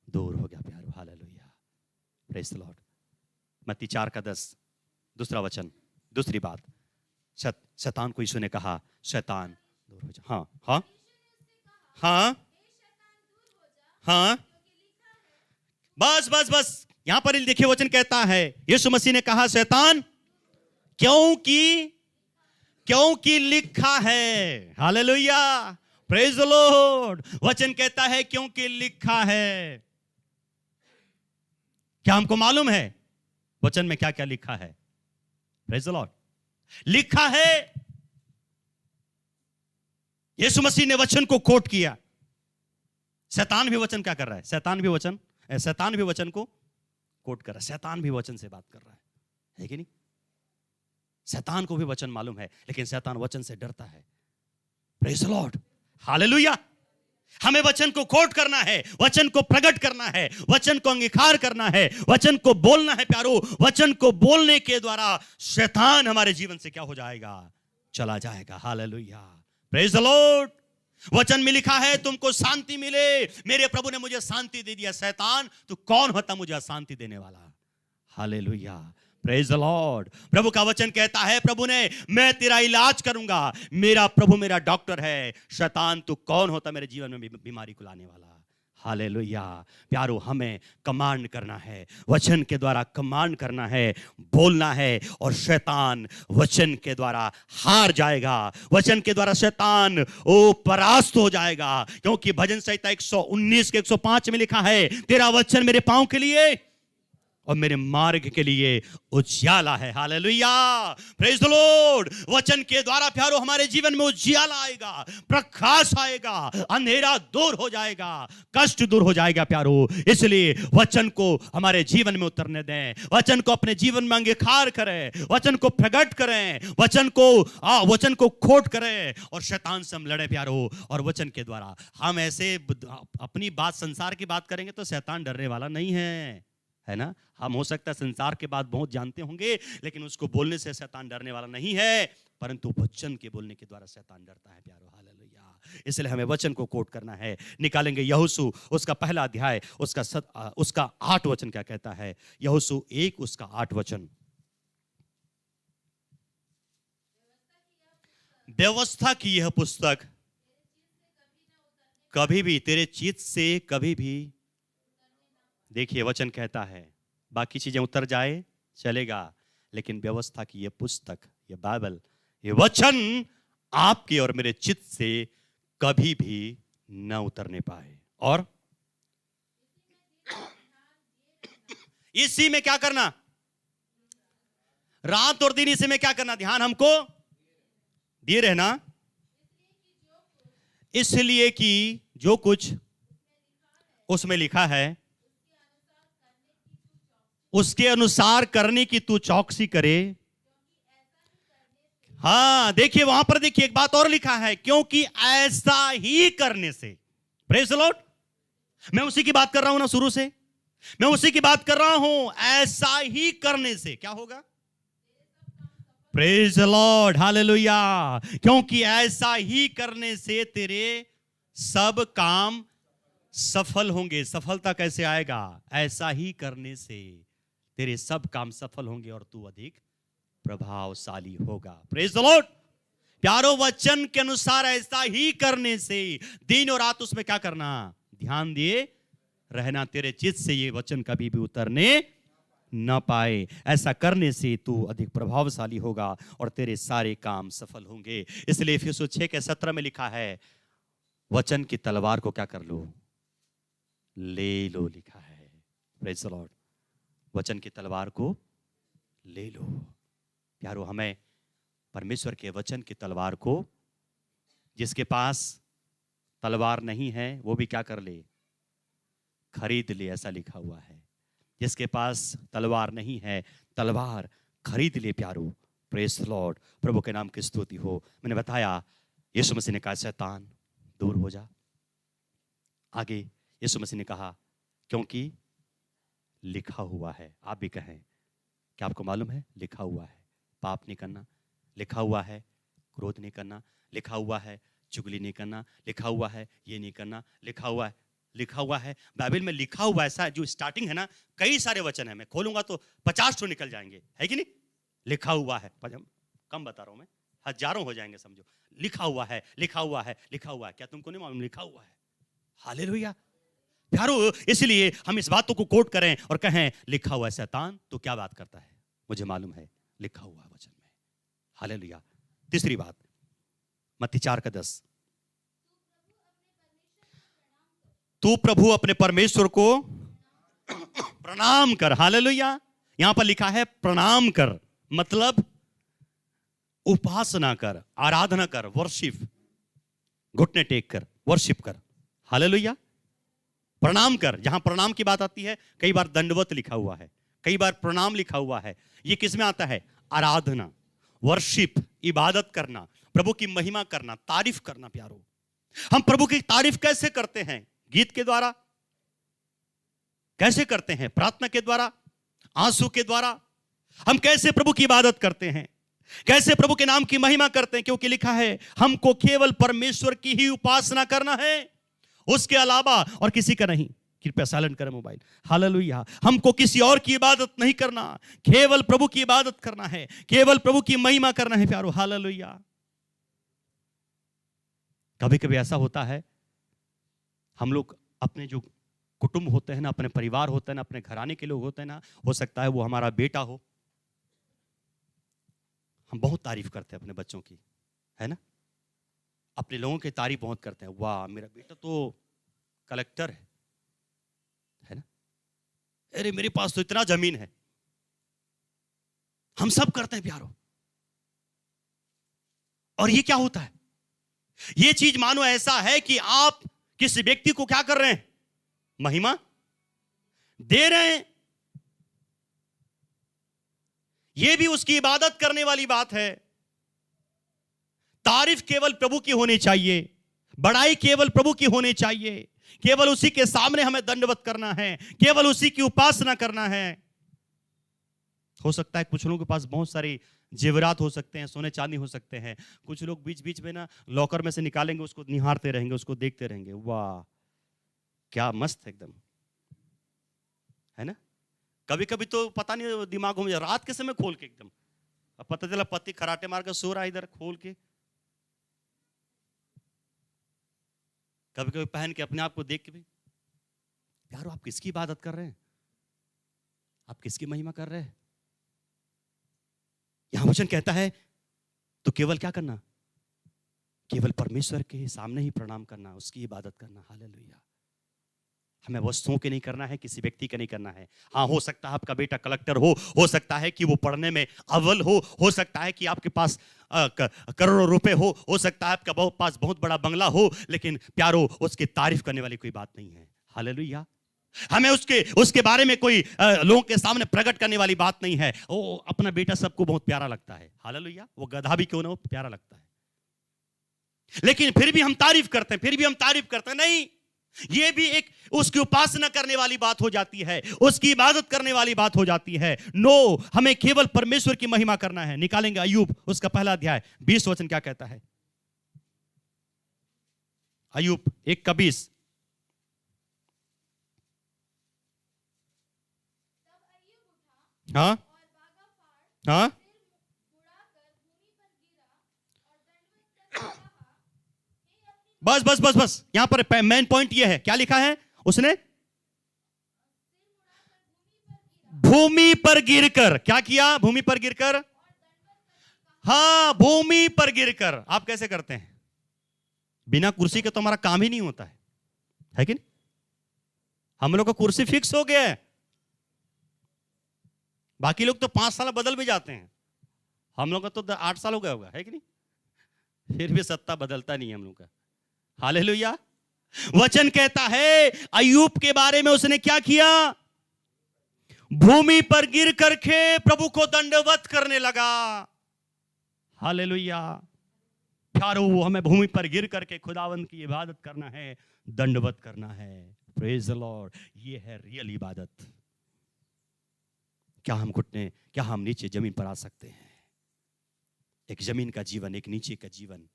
दूर हो गया प्यारो। Hallelujah, praise the Lord. मत्ती 4:10 दूसरा वचन, दूसरी बात, शैतान को यीशु ने कहा, शैतान दूर हो जा। हाँ हाँ हाँ हाँ, बस बस बस। यहां पर देखिए वचन कहता है, यीशु मसीह ने कहा शैतान, क्योंकि लिखा है। Hallelujah, praise the Lord. वचन कहता है क्योंकि लिखा है। क्या हमको मालूम है वचन में क्या क्या लिखा है? Praise the Lord. लिखा है, यीशु मसीह ने वचन को कोट किया। शैतान भी वचन क्या कर रहा है? शैतान भी वचन को कोट कर रहा है। शैतान भी वचन से बात कर रहा है कि नहीं? शैतान को भी वचन मालूम है, लेकिन शैतान वचन से डरता है। Praise the Lord. हालेलुया। हमें वचन को कोट करना है, वचन को प्रकट करना है, वचन को अंगीकार करना है, वचन को बोलना है प्यारो। वचन को बोलने के द्वारा शैतान हमारे जीवन से क्या हो जाएगा? चला जाएगा। Hallelujah, praise the Lord. वचन में लिखा है तुमको शांति मिले। मेरे प्रभु ने मुझे शांति दे दिया। शैतान तू कौन होता मुझे शांति देने वाला? Hallelujah, praise the Lord. प्रभु का वचन कहता है, प्रभु ने, मैं तेरा इलाज करूंगा। मेरा प्रभु मेरा डॉक्टर है। शैतान तू कौन होता मेरे जीवन में बीमारी को लाने वाला? हालेलुया प्यारो, हमें कमांड करना है, वचन के द्वारा कमांड करना है, बोलना है, और शैतान वचन के द्वारा हार जाएगा। वचन के द्वारा शैतान परास्त हो जाएगा। क्योंकि भजन संहिता 119 के 105 में लिखा है, तेरा वचन मेरे पांव के लिए और मेरे मार्ग के लिए उजियाला है। Hallelujah, praise the Lord. वचन के द्वारा प्यारो हमारे जीवन में उजियाला आएगा, प्रकाश आएगा, अंधेरा दूर हो जाएगा, कष्ट दूर हो जाएगा प्यारो। इसलिए वचन को हमारे जीवन में उतरने दें, वचन को अपने जीवन में अंगीकार करें, वचन को प्रकट करें, वचन को खोट करें, और शैतान से हम लड़े प्यारो। और वचन के द्वारा हम ऐसे अपनी बात, संसार की बात करेंगे तो शैतान डरने वाला नहीं है ना? हम हो सकता है संसार के बात बहुत जानते होंगे, लेकिन उसको बोलने से शैतान डरने वाला नहीं है, परंतु वचन के बोलने के द्वारा शैतान डरता है प्यारो। हालेलुया। इसलिए हमें वचन को कोट करना है। निकालेंगे यहोशू उसका पहला अध्याय, उसका 8 वचन क्या कहता है? यहोशू 1 उसका 8 वचन। व्यवस्था की यह पुस्तक कभी भी तेरे चित्त से कभी भी, देखिए वचन कहता है बाकी चीजें उतर जाए चलेगा, लेकिन व्यवस्था की यह पुस्तक, यह बाइबल, यह वचन आपके और मेरे चित्त से कभी भी न उतरने पाए। और इसी में क्या करना? रात और दिन इसी में क्या करना? ध्यान हमको दिए रहना। इसलिए कि जो कुछ उसमें लिखा है उसके अनुसार करने की तू चौकसी करे। हाँ देखिए वहां पर देखिए एक बात और लिखा है, क्योंकि ऐसा ही करने से। Praise the Lord. मैं उसी की बात कर रहा हूं ना, शुरू से मैं उसी की बात कर रहा हूं। ऐसा ही करने से क्या होगा? Praise the Lord, hallelujah. क्योंकि ऐसा ही करने से तेरे सब काम सफल होंगे। सफलता कैसे आएगा? ऐसा ही करने से तेरे सब काम सफल होंगे और तू अधिक प्रभावशाली होगा। Praise the Lord. प्यारो, वचन के अनुसार ऐसा ही करने से दिन और रात उसमें क्या करना? ध्यान दिए रहना, तेरे चित्त से ये वचन कभी भी उतरने न पाए। ऐसा करने से तू अधिक प्रभावशाली होगा और तेरे सारे काम सफल होंगे। इसलिए इफिसियों 6:17 में लिखा है, वचन की तलवार को क्या कर लो? ले लो, लिखा है। Praise the Lord. वचन की तलवार को ले लो। प्यारो, हमें परमेश्वर के वचन की तलवार को, जिसके पास तलवार नहीं है वो भी क्या कर ले? खरीद ले, ऐसा लिखा हुआ है। जिसके पास तलवार नहीं है, तलवार खरीद ले प्यारो। Praise the Lord. प्रभु के नाम की स्तुति हो। मैंने बताया यीशु मसीह ने कहा, शैतान दूर हो जा। आगे यीशु मसीह ने कहा, क्योंकि लिखा हुआ है। आप भी कहें, क्या आपको मालूम है? लिखा हुआ है पाप नहीं करना, लिखा हुआ है क्रोध नहीं करना, लिखा हुआ है चुगली नहीं करना, लिखा हुआ है ये नहीं करना, लिखा हुआ है, लिखा हुआ है। बाइबल में लिखा हुआ ऐसा जो स्टार्टिंग है ना, कई सारे वचन है, मैं खोलूंगा तो 50 निकल जाएंगे, है कि नहीं? लिखा हुआ है, कम बता रहा हूं मैं, हजारों हो जाएंगे समझो। लिखा हुआ है, लिखा हुआ है, लिखा हुआ है। क्या तुमको नहीं मालूम? लिखा हुआ है। हालेलुया प्यारो। इसलिए हम इस बातों को कोट करें और कहें लिखा हुआ है। शैतान तो क्या बात करता है? मुझे मालूम है, लिखा हुआ है वचन में। हालेलुया। तीसरी बात, मत्ती 4:10, तू प्रभु अपने परमेश्वर को प्रणाम कर। हालेलुया। यहां पर लिखा है प्रणाम कर, मतलब उपासना कर, आराधना कर, वर्शिप, घुटने टेक कर, वर्शिप कर। हालेलुया। प्रणाम कर। जहां प्रणाम की बात आती है, कई बार दंडवत लिखा हुआ है, कई बार प्रणाम लिखा हुआ है। ये किस में आता है? आराधना, वर्शिप, इबादत करना, प्रभु की महिमा करना, तारीफ करना। प्यारो, हम प्रभु की तारीफ कैसे करते हैं? गीत के द्वारा। कैसे करते हैं? प्रार्थना के द्वारा, आंसू के द्वारा। हम कैसे प्रभु की इबादत करते हैं? कैसे प्रभु के नाम की महिमा करते हैं? क्योंकि लिखा है हमको केवल परमेश्वर की ही उपासना करना है, उसके अलावा और किसी का नहीं। कृपया साइलेंट करें मोबाइल। हालेलुया। हमको किसी और की इबादत नहीं करना, केवल प्रभु की इबादत करना है, केवल प्रभु की महिमा करना है प्यारो। हालेलुया। कभी कभी ऐसा होता है, हम लोग अपने जो कुटुंब होते हैं ना, अपने परिवार होते हैं ना, अपने घराने के लोग होते हैं ना, हो सकता है वो हमारा बेटा हो, हम बहुत तारीफ करते हैं अपने बच्चों की, है ना? अपने लोगों की तारीफ बहुत करते हैं, वाह मेरा बेटा तो कलेक्टर है ना? अरे मेरे पास तो इतना जमीन है। हम सब करते हैं प्यारो। और ये क्या होता है? ये चीज मानो ऐसा है कि आप किसी व्यक्ति को क्या कर रहे हैं? महिमा दे रहे हैं। यह भी उसकी इबादत करने वाली बात है। तारीफ केवल प्रभु की होनी चाहिए, बड़ाई केवल प्रभु की होनी चाहिए, केवल उसी के सामने हमें दंडवत करना है, केवल उसी की उपासना करना है। हो सकता है कुछ लोगों के पास बहुत सारी जेवरात हो सकते हैं, सोने चांदी हो सकते हैं। कुछ लोग बीच बीच में ना लॉकर में से निकालेंगे, उसको निहारते रहेंगे, उसको देखते रहेंगे, वाह क्या मस्त है एकदम, है ना? कभी कभी तो पता नहीं दिमाग में रात के समय खोल के एकदम, अब पता चला पति खराटे मार कर सो रहा है इधर खोल के। कभी कभी पहन के अपने आप को देख के भी, यारो आप किसकी इबादत कर रहे हैं? आप किसकी महिमा कर रहे हैं? यहां वचन कहता है तो केवल क्या करना? केवल परमेश्वर के सामने ही प्रणाम करना, उसकी इबादत करना। हालेलुया। हमें वस्तुओं के नहीं करना है, किसी व्यक्ति के नहीं करना है। हाँ, हो सकता है आपका बेटा कलेक्टर हो सकता है कि वो पढ़ने में अव्वल हो सकता है कि आपके पास करोड़ों रुपए हो सकता है आपका पास बहुत बड़ा बंगला हो, लेकिन प्यारो उसकी तारीफ करने वाली कोई बात नहीं है। हालेलुया। हमें उसके बारे में कोई लोगों के सामने प्रकट करने वाली बात नहीं है। ओ अपना बेटा सबको बहुत प्यारा लगता है। हालेलुया। वो गधा भी क्यों ना हो, प्यारा लगता है, लेकिन फिर भी हम तारीफ करते हैं, फिर भी हम तारीफ करते हैं। नहीं, ये भी एक उसकी उपासना करने वाली बात हो जाती है, उसकी इबादत करने वाली बात हो जाती है। नो, हमें केवल परमेश्वर की महिमा करना है। निकालेंगे अय्यूब उसका पहला अध्याय 20 वचन क्या कहता है? अय्यूब 1:20। हाँ हाँ, बस बस बस बस, यहां पर मेन पॉइंट ये है। क्या लिखा है उसने? भूमि पर गिरकर क्या किया? भूमि पर गिरकर, हाँ, भूमि पर गिरकर। आप कैसे करते हैं? बिना कुर्सी के तो हमारा काम ही नहीं होता है कि नहीं? हम लोग का कुर्सी फिक्स हो गया है। बाकी लोग तो 5 साल बदल भी जाते हैं, हम लोग का तो 8 साल हो गया होगा, है कि नहीं? फिर भी सत्ता बदलता नहीं है हम लोग का। हालेलुया। वचन कहता है अय्यूब के बारे में उसने क्या किया? भूमि पर गिर करके प्रभु को दंडवत करने लगा। हालेलुया। प्यारो, हमें भूमि पर गिर करके खुदावंद की इबादत करना है, दंडवत करना है। Praise the Lord. ये है रियल इबादत। क्या हम घुटने, क्या हम नीचे जमीन पर आ सकते हैं? एक जमीन का जीवन, एक नीचे का जीवन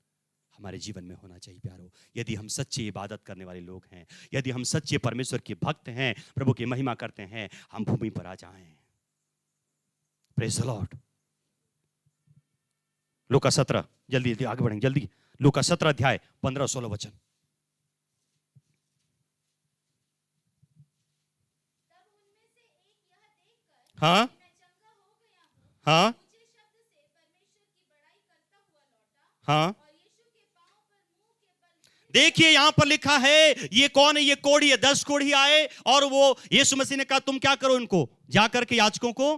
हमारे जीवन में होना चाहिए प्यारो। यदि हम सच्ची इबादत करने वाले लोग हैं, यदि हम सच्चे परमेश्वर के भक्त हैं, प्रभु की महिमा करते हैं, हम भूमि पर आ जाएं। Praise the Lord. लूका 17, जल्दी जल्दी आगे बढ़ेंगे, जल्दी। लूका 17 अध्याय 15-16 वचन। हाँ हाँ हाँ, देखिए यहां पर लिखा है, ये कौन है? ये कोढ़ी है। 10 कोढ़ी आए और वो यीशु मसीह ने कहा तुम क्या करो, इनको जाकर के याजकों को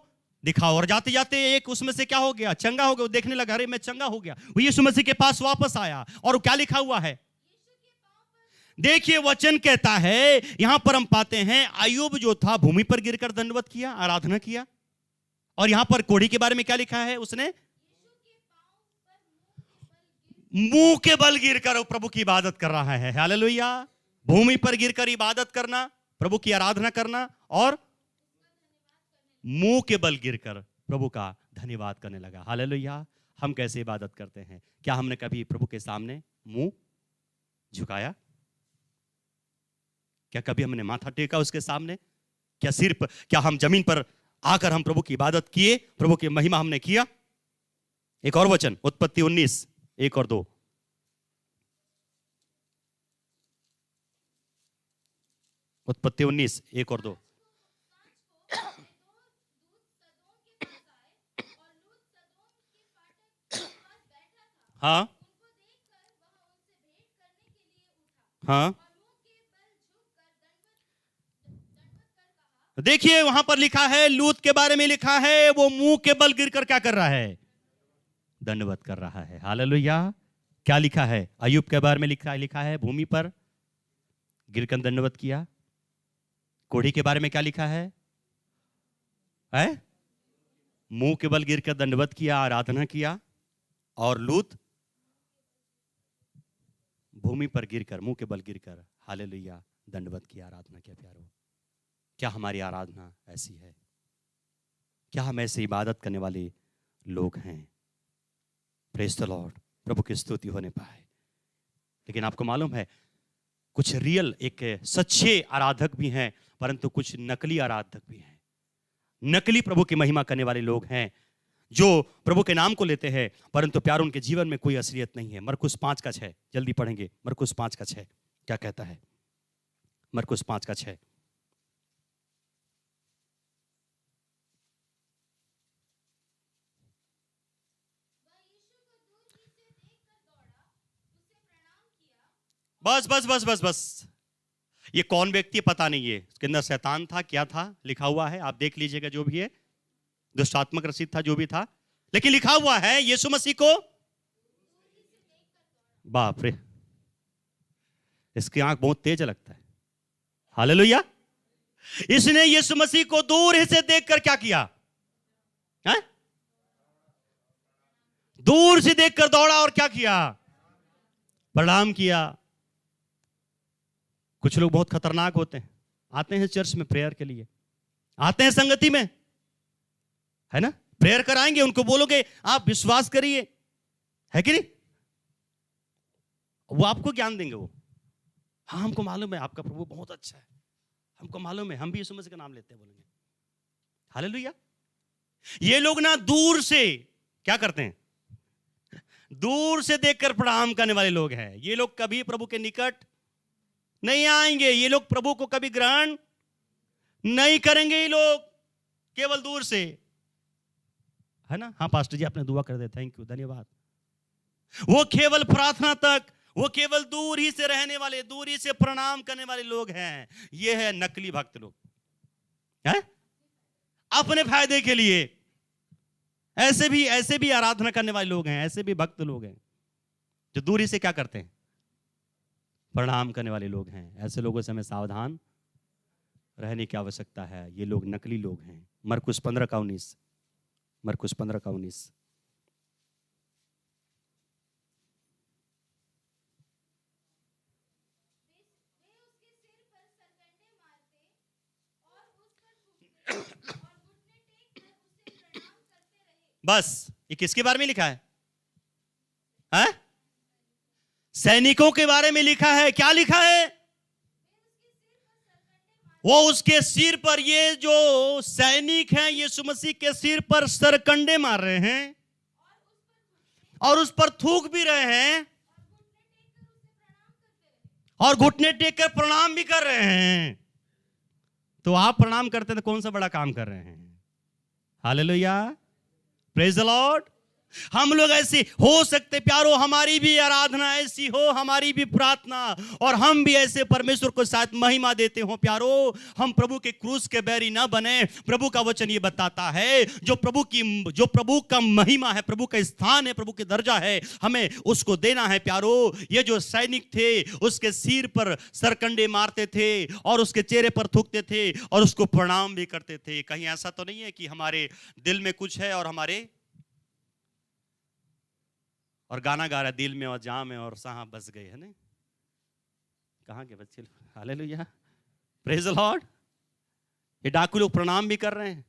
दिखाओ। और जाते जाते एक उसमें से क्या हो गया? चंगा हो गया। वो देखने लगा, अरे मैं चंगा हो गया। वो यीशु मसीह के पास वापस आया और क्या लिखा हुआ है? देखिए वचन कहता है, यहां पर हम पाते हैं अय्यूब जो था भूमि पर गिरकर दंडवत किया, आराधना किया। और यहां पर कोढ़ी के बारे में क्या लिखा है? उसने मुंह के बल गिरकर प्रभु की इबादत कर रहा है। हालेलुया। भूमि पर गिरकर इबादत करना, प्रभु की आराधना करना, और मुंह के बल गिरकर प्रभु का धन्यवाद करने लगा। हालेलुया। हम कैसे इबादत करते हैं? क्या हमने कभी प्रभु के सामने मुंह झुकाया? क्या कभी हमने माथा टेका उसके सामने? क्या सिर्फ, क्या हम जमीन पर आकर हम प्रभु की इबादत किए, प्रभु की महिमा हमने किया? एक और वचन, उत्पत्ति 19, 1 और 2। उत्पत्ति 19, 1 और 2। हाँ हाँ, देखिए वहां पर लिखा है, लूत के बारे में लिखा है, वो मुंह के बल गिरकर क्या कर रहा है? दंडवत कर रहा है। हालेलुया। क्या लिखा है? अय्यूब के बारे में लिखा है भूमि पर गिरकर दंडवत किया। कोढ़ी के बारे में क्या लिखा है? मुंह के बल गिरकर दंडवत किया, आराधना किया। और लूत भूमि पर गिरकर, मुंह के बल गिरकर, हालेलुया, दंडवत किया, आराधना किया। प्यारो, क्या हमारी आराधना ऐसी है? क्या हम ऐसे इबादत करने वाले लोग हैं? Praise the Lord. प्रभु की स्तुति होने पाए। लेकिन आपको मालूम है, कुछ रियल, एक सच्चे आराधक भी हैं, परंतु कुछ नकली आराधक भी हैं। नकली प्रभु की महिमा करने वाले लोग हैं, जो प्रभु के नाम को लेते हैं, परंतु प्यार उनके जीवन में कोई असलियत नहीं है। मरकुस 5:6, जल्दी पढ़ेंगे। मरकुस 5:6 क्या कहता है? मरकुस 5:6। बस बस बस बस बस, ये कौन व्यक्ति पता नहीं है, उसके अंदर शैतान था, क्या था, लिखा हुआ है, आप देख लीजिएगा। जो भी है, दुष्टात्मक रसीद था, जो भी था, लेकिन लिखा हुआ है यीशु मसीह को। बाप रे, इसकी आंख बहुत तेज लगता है। हालेलुया। इसने यीशु मसीह को दूर ही से देखकर क्या किया? है? दूर से देखकर दौड़ा और क्या किया? प्रणाम किया। कुछ लोग बहुत खतरनाक होते हैं, आते हैं चर्च में प्रेयर के लिए, आते हैं संगति में, है ना, प्रेयर कराएंगे, उनको बोलोगे आप विश्वास करिए, है कि नहीं, वो आपको ज्ञान देंगे। वो हाँ हमको मालूम है आपका प्रभु बहुत अच्छा है, हमको मालूम है, हम भी यीशु मसीह का नाम लेते हैं, बोलेंगे हालेलुया। ये लोग ना दूर से क्या करते हैं, दूर से देखकर प्रणाम करने वाले लोग हैं। ये लोग कभी प्रभु के निकट नहीं आएंगे, ये लोग प्रभु को कभी ग्रहण नहीं करेंगे, ये लोग केवल दूर से, है ना। हाँ पास्टर जी आपने दुआ कर दिया, थैंक यू, धन्यवाद। वो केवल प्रार्थना तक, वो केवल दूर ही से रहने वाले, दूर ही से प्रणाम करने वाले लोग हैं। ये है नकली भक्त लोग, है अपने फायदे के लिए। ऐसे भी आराधना करने वाले लोग हैं, ऐसे भी भक्त लोग हैं जो दूरी से क्या करते हैं, प्रणाम करने वाले लोग हैं। ऐसे लोगों से हमें सावधान रहने की आवश्यकता है। ये लोग नकली लोग हैं। मरकुस 15:19, मरकुस 15:19। बस ये किसके बारे में लिखा है? सैनिकों के बारे में लिखा है। क्या लिखा है? वो उसके सिर पर, ये जो सैनिक हैं यीशु मसीह के सिर पर सरकंडे मार रहे हैं और उस पर थूक भी रहे हैं और घुटने टेक कर प्रणाम भी कर रहे हैं। तो आप प्रणाम करते तो कौन सा बड़ा काम कर रहे हैं? Hallelujah, praise the Lord. हम लोग ऐसे हो सकते प्यारो, हमारी भी आराधना ऐसी हो, हमारी भी प्रार्थना, और हम भी ऐसे परमेश्वर को साथ महिमा देते हो प्यारो। हम प्रभु के क्रूस के बैरी ना बने। प्रभु का वचन ये बताता है जो प्रभु का महिमा है, प्रभु का स्थान है, प्रभु की दर्जा है, हमें उसको देना है प्यारो। ये जो सैनिक थे उसके सिर पर सरकंडे मारते थे और उसके चेहरे पर थूकते थे और उसको प्रणाम भी करते थे। कहीं ऐसा तो नहीं है कि हमारे दिल में कुछ है और हमारे और गाना गा रहा दिल में और जहां में और सहा बस गए, है ना। कहां के बच्चे? Hallelujah, praise the Lord. ये डाकू लोग प्रणाम भी कर रहे हैं,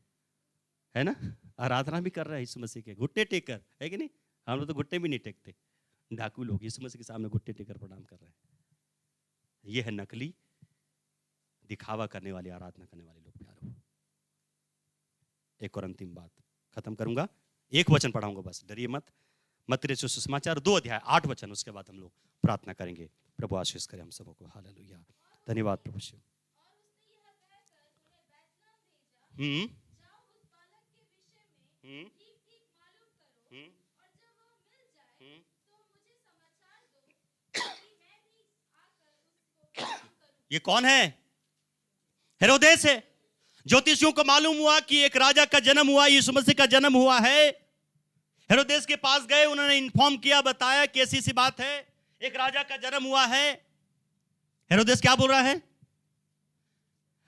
है ना, आराधना भी कर रहे हैं यीशु मसीह के, घुटने टेक कर, है कि नहीं। हम लोग तो घुटने भी नहीं टेकते, डाकू लोग यीशु मसीह के सामने घुटने टेक कर प्रणाम कर रहे हैं। ये है नकली, दिखावा करने वाले, आराधना करने वाले लोग प्यारो। एक और अंतिम बात खत्म करूंगा, एक वचन पढ़ाऊंगा बस, डरिए मत। मत्ती रचित सुसमाचार 2 अध्याय 8 वचन, उसके बाद हम लोग प्रार्थना करेंगे। प्रभु आशीष करे हम सबों को। हालेलुया, धन्यवाद प्रभु शिव। ये कौन है? हेरोदेस है। ज्योतिषियों को मालूम हुआ कि एक राजा का जन्म हुआ, यीशु मसीह का जन्म हुआ है। हेरोदेस के पास गए, उन्होंने इन्फॉर्म किया, बताया कि ऐसी सी बात है, एक राजा का जन्म हुआ है। हेरोदेस क्या बोल रहा है?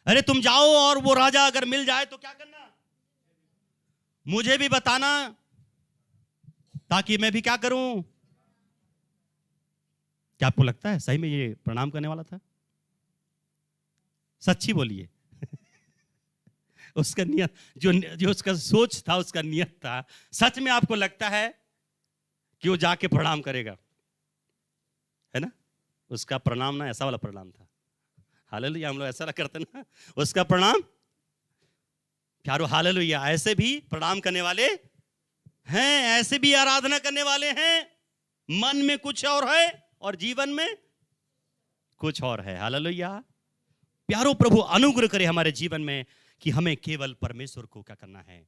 अरे तुम जाओ और वो राजा अगर मिल जाए तो क्या करना, मुझे भी बताना ताकि मैं भी क्या करूं। क्या आपको लगता है सही में ये प्रणाम करने वाला था? सच्ची बोलिए। उसका नियत, जो उसका सोच था, उसका नियत था, सच में आपको लगता है कि वो जाके प्रणाम करेगा? है ना, उसका प्रणाम ना ऐसा वाला प्रणाम था। हालेलुया, हम लोग ऐसा ना करते ना, उसका प्रणाम प्यारो। हालेलुया, ऐसे भी प्रणाम करने वाले हैं, ऐसे भी आराधना करने वाले हैं। मन में कुछ और है और जीवन में कुछ और है। हालेलुया प्यारो, प्रभु अनुग्रह करे हमारे जीवन में कि हमें केवल परमेश्वर को क्या करना है,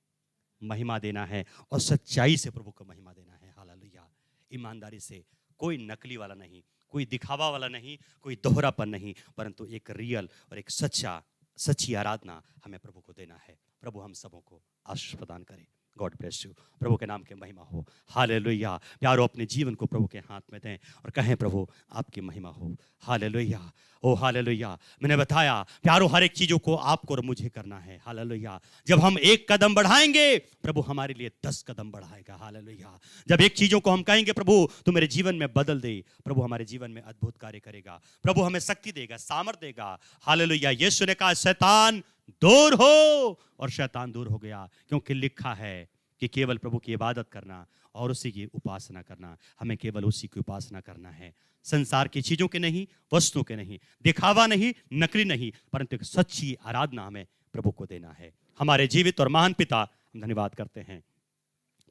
महिमा देना है और सच्चाई से प्रभु को महिमा देना है। हालेलुया, ईमानदारी से, कोई नकली वाला नहीं, कोई दिखावा वाला नहीं, कोई दोहरापन नहीं, परंतु एक रियल और एक सच्ची आराधना हमें प्रभु को देना है। प्रभु हम सबों को आशीष प्रदान करे। God bless you. प्रभु के नाम की महिमा हो। हालेलुया। प्यारो अपने जीवन को प्रभु के हाथ में दें और कहें प्रभु आपकी महिमा हो। हालेलुया। ओ हालेलुया। मैंने बताया प्यारो हर एक चीज़ों को आपको और मुझे करना है। हालेलुया। जब हम एक कदम बढ़ाएंगे प्रभु हमारे लिए 10 कदम बढ़ाएगा। हालेलुया। जब एक चीज़ों को हम कहेंगे प्रभु तो मेरे जीवन में बदल दे, प्रभु हमारे जीवन में अद्भुत कार्य करेगा। प्रभु हमें शक्ति देगा, सामर्थ देगा। हालेलुया। यीशु ने कहा शैतान दूर हो और शैतान दूर हो गया, क्योंकि लिखा है कि केवल प्रभु की इबादत करना और उसी की उपासना करना। हमें केवल उसी की उपासना करना है, संसार की चीज़ों के नहीं, वस्तुओं के नहीं, दिखावा नहीं, नकली नहीं, परंतु एक सच्ची आराधना हमें प्रभु को देना है। हमारे जीवित और महान पिता हम धन्यवाद करते हैं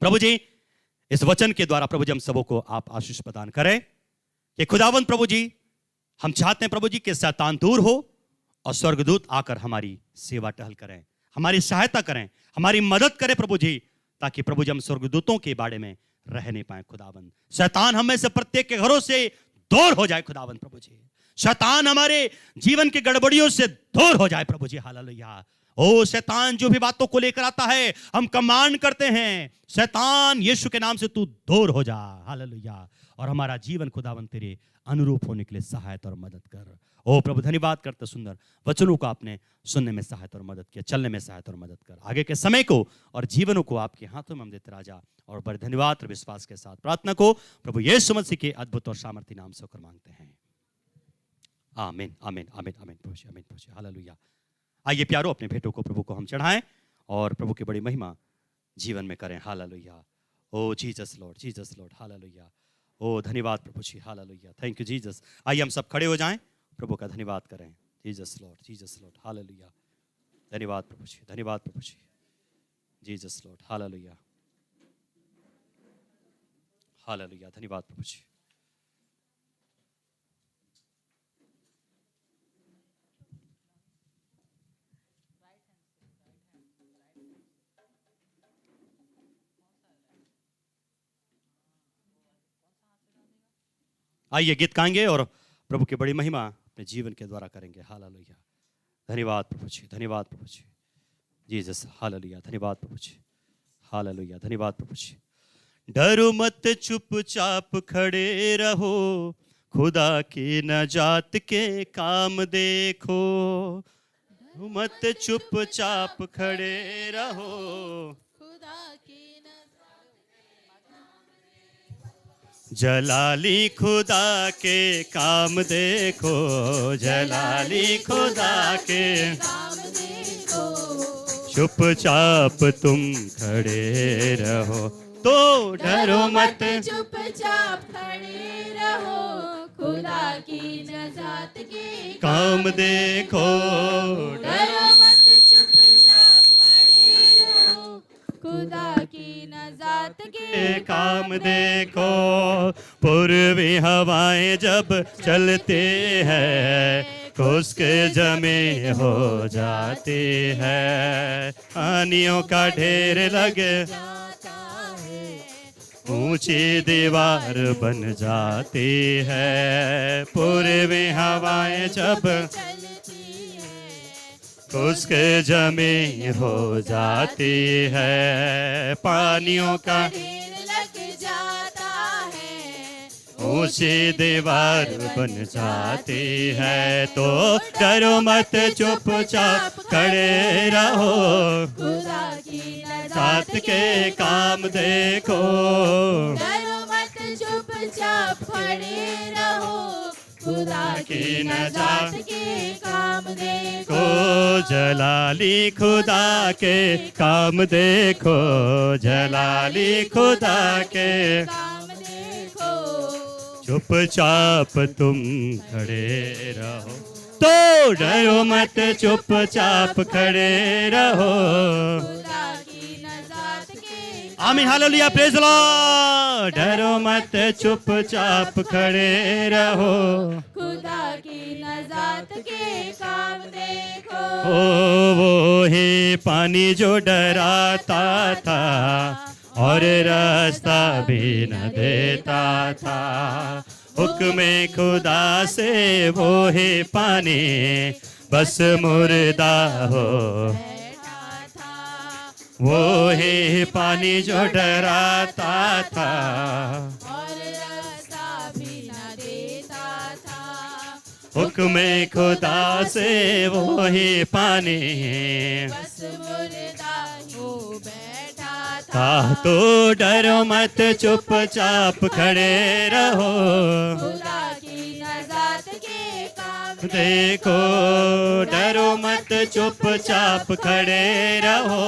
प्रभु जी। इस वचन के द्वारा प्रभु जी हम सबों को आप आशीष प्रदान करें कि खुदावंद प्रभु जी हम चाहते हैं प्रभु जी कि शैतान दूर हो और स्वर्गदूत आकर हमारी सेवा टहल करें, हमारी सहायता करें, हमारी मदद करें प्रभु जी, ताकि प्रभु जी हम स्वर्गदूतों के बारे में रह नहीं पाए। खुदावंद शैतान हमें से प्रत्येक के घरों से दूर हो जाए। खुदावंद प्रभु जी शैतान हमारे जीवन की गड़बड़ियों से दूर हो जाए प्रभु जी। हालेलुया। ओ शैतान जो भी बातों को लेकर आता है हम कमांड करते हैं, शैतान यीशु के नाम से तू दूर हो जा। हालेलुया। और हमारा जीवन खुदावंद तेरे अनुरूप होने के लिए सहायता और मदद कर। ओ प्रभु धन्यवाद करते सुंदर वचनों को आपने सुनने में सहायता और मदद किया, चलने में सहायता और मदद कर। आगे के समय को और जीवनों को आपके हाथों में हम देते राजा, और बड़े धन्यवाद और विश्वास के साथ प्रार्थना को प्रभु यीशु मसीह के अद्भुत और सामर्थी नाम से होकर मांगते हैं। आमीन आमीन आमीन आमीन प्रभु जी, आमीन प्रभु जी। हालेलुया। आइए प्यारो अपने भेंटों को प्रभु को हम चढ़ाएं और प्रभु की बड़ी महिमा जीवन में करें। हालेलुया। ओ Jesus Lord, Jesus Lord. Hallelujah. ओ धन्यवाद प्रभु जी। हालेलुया। Thank you Jesus. आइए हम सब खड़े हो जाएं, प्रभु का धन्यवाद करें। Jesus Lord, Jesus Lord. Hallelujah. धन्यवाद प्रभु जी, धन्यवाद प्रभु जी। Jesus Lord. हालेलुया। हालेलुया। धन्यवाद प्रभु जी। आइए गीत गाएंगे और प्रभु की बड़ी महिमा अपने जीवन के द्वारा करेंगे। हालेलुया। धन्यवाद प्रभु जी, धन्यवाद प्रभु जी। जीसस। हालेलुया। धन्यवाद प्रभु जी। हालेलुया। धन्यवाद प्रभु जी। डरो मत चुपचाप खड़े रहो, खुदा की नजात के काम देखो। डरो मत चुपचाप खड़े रहो, जलाली खुदा के काम देखो, जलाली खुदा के काम देखो। चुपचाप तुम खड़े रहो, तो डरो मत चुपचाप खड़े रहो, खुदा की नजात के काम देखो। डरो मत चुपचाप खड़े रहो, खुदा की नजात के काम देखो। पूर्वी हवाएं जब चलती है, खुश्क जमे हो जाती है। पानियों का ढेर लग जाता है, ऊंची दीवार बन जाती है। पूर्वी हवाएं जब चलती है, खुश्क जमे हो जाती है। पानियों का ऊंची दीवार बन जाती है, तो डरो मत चुपचाप खड़े रहो, खुदा की साथ के काम देखो। डरो मत चुपचाप खड़े रहो, खुदा की नजात के काम देखो। जलाली खुदा के काम देखो, जलाली खुदा के चुपचाप तुम खड़े रहो, तो डरो मत चुपचाप खड़े रहो। आमीन। हालेलुया। Praise the Lord. डरो मत चुपचाप खड़े रहो, खुदा की नजात के काम देखो। ओ वो ही पानी जो डराता था और रास्ता भी न देता था, हुक्म खुदा से वो ही पानी बस मुर्दा हो बैठा था। वो ही पानी जो डराता था और रास्ता भी न देता था। हुक्म खुदा से वो ही पानी बस मुर्दा हो बैठा था। था। तो डरो मत चुपचाप खड़े रहो, खुदा की नजात के काम देखो डरो मत चुपचाप खड़े रहो,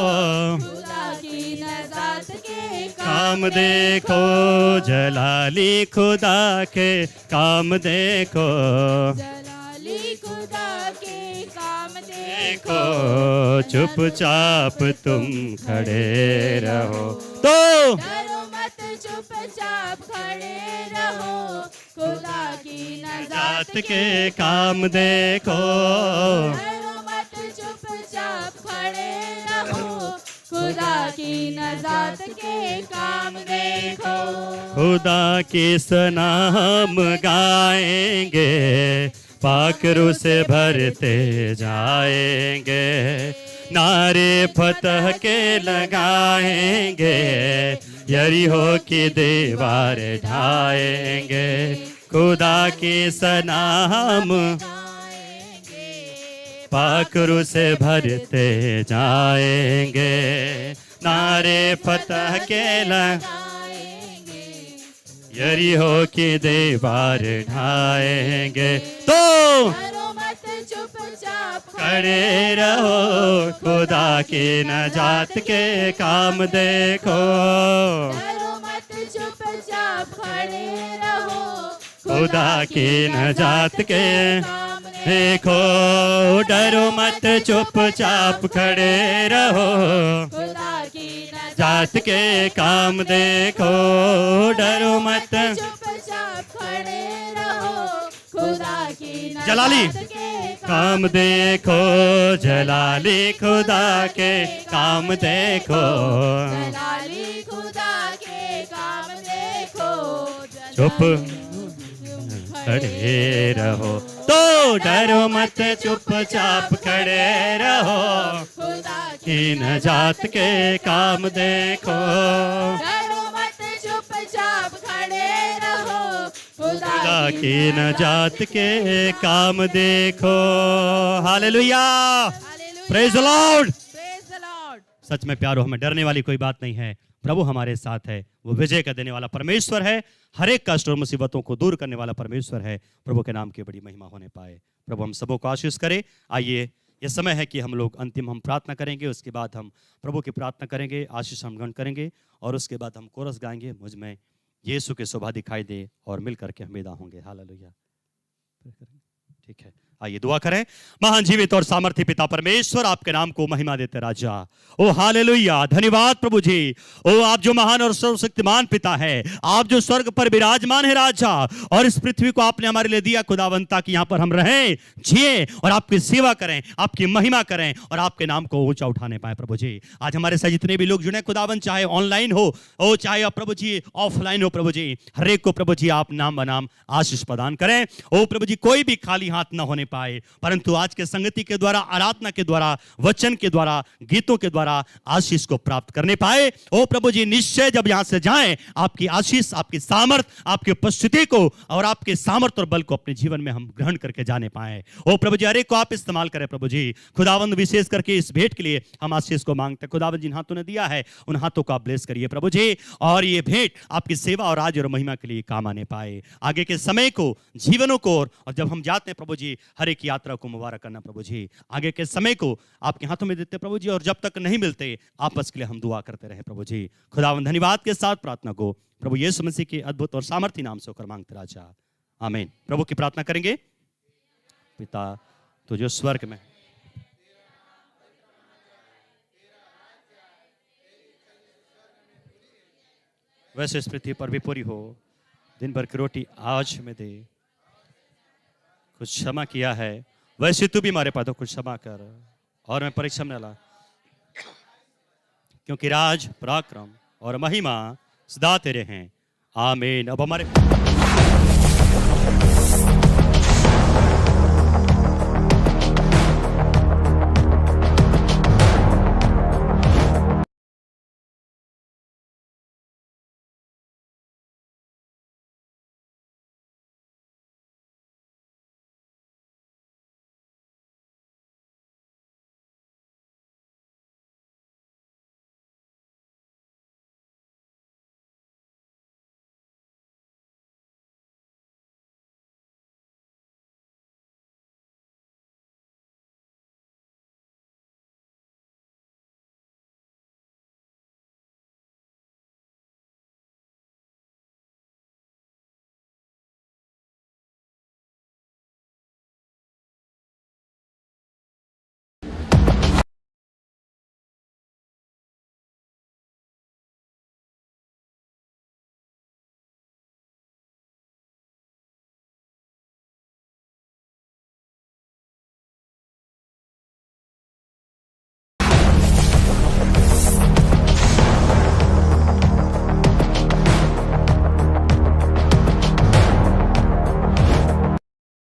खुदा की नजात के काम देखो जलाली खुदा के काम देखो, जलाली खुदा के काम देखो चुपचाप तुम खड़े रहो। तो डरो मत चुपचाप खड़े रहो, खुदा की जात नजात के काम देखो, डरो मत चुपचाप खड़े रहो, खुदा की नजात के काम देखो। खुदा की सनाम गाएंगे, पाकरू से भरते जाएंगे, नारे फतह के लगाएंगे, यरीहो की दीवार ढाएंगे। खुदा की सनाम पाकरू से भरते जाएंगे, नारे फतह के यरीहो की दीवार ढाएंगे। तो डरो मत चुपचाप खड़े रहो, खुदा की नजात के काम देखो, डरो मत चुपचाप खड़े रहो, खुदा की नजात के देखो, डरो मत चुपचाप खड़े रहो, खुदा की जात के काम देखो, डरो मत चुपचाप खड़े रहो, खुदा की जलाली नजात के काम देखो, जलाली खुदा के काम देखो, जलाली खुदा के काम देखो। चुप खड़े रहो, तो डरो मत चुपचाप खड़े रहो, खुदा की नजात के काम देखो, डरो मत चुपचाप खड़े रहो, खुदा की नजात के काम देखो। Hallelujah, praise the Lord. Praise the Lord. सच में प्यारो, हमें डरने वाली कोई बात नहीं है। प्रभु हमारे साथ है, वो विजय का देने वाला परमेश्वर है, हर एक कष्ट और मुसीबतों को दूर करने वाला परमेश्वर है। प्रभु के नाम की बड़ी महिमा होने पाए। प्रभु हम सबों को आशीष करे। आइए, यह समय है कि हम लोग अंतिम हम प्रार्थना करेंगे, उसके बाद हम प्रभु की प्रार्थना करेंगे, आशीष हम ग्रहण करेंगे, और उसके बाद हम कोरस गाएंगे, मुझ में यीशु की शोभा दिखाई दे, और मिल करके हम विदा होंगे। हालेलुया। ठीक है, आइए दुआ करें। महान जीवित और सामर्थी पिता परमेश्वर, आपके नाम को महिमा देते राजा। ओ हालेलुया, धन्यवाद प्रभु जी। ओ आप जो महान और सर्वशक्तिमान पिता है, आप जो स्वर्ग पर विराजमान है राजा, और इस पृथ्वी को आपने हमारे लिए दिया खुदावंत, ताकि यहाँ पर हम रहें, जिए और आपकी सेवा करें, आपकी महिमा करें, और आपके नाम को ऊंचा उठाने पाए प्रभु जी। आज हमारे साथ जितने भी लोग जुड़े खुदावंत, चाहे ऑनलाइन हो, ओ चाहे प्रभु जी ऑफलाइन हो, प्रभु जी हर एक को प्रभु जी आप नाम बनाम आशीष प्रदान करें। ओ प्रभु जी, कोई भी खाली हाथ न होने पाए, परंतु आज के संगति के द्वारा, आराधना के द्वारा, वचन के द्वारा, गीतों के द्वारा आशीष को प्राप्त करने पाए। ओ प्रभु जी, निश्चय जब यहां से जाएं, आपकी आशीष, आपकी सामर्थ, आपकी उपस्थिति को और आपके सामर्थ और बल को अपने जीवन में हम ग्रहण करके जाने पाए। ओ प्रभु जी, हर एक को आप इस्तेमाल करें प्रभु जी। खुदावंद, विशेष करके इस भेंट के लिए हम आशीष को मांगते हैं। खुदावंद, जिन हाथों ने दिया है, उन हाथों को आप ब्लेस करिए प्रभु जी, और ये भेंट आपकी सेवा और राज और महिमा के लिए काम आने पाए। आगे के समय को, जीवनों को, और जब हम जाते हैं प्रभु जी, हर एक यात्रा को मुबारक करना प्रभु जी। आगे के समय को आपके हाथों में देते प्रभु जी, और जब तक नहीं मिलते आपस के लिए हम दुआ करते रहे प्रभु जी। खुदावंद, धन्यवाद के साथ प्रार्थना को प्रभु यीशु मसीह के अद्भुत और सामर्थी नाम से होकर मांगते राजा, आमीन। प्रभु की प्रार्थना करेंगे। पिता तो जो स्वर्ग में, वैसे इस पृथ्वी पर भी पूरी हो। दिन भर की रोटी आज हमें दे, कुछ क्षमा किया है वैसे तू भी हमारे पादों को क्षमा कर, और मैं परीक्षा में ला, क्योंकि राज, पराक्रम और महिमा सदा तेरे हैं, आमीन। अब हमारे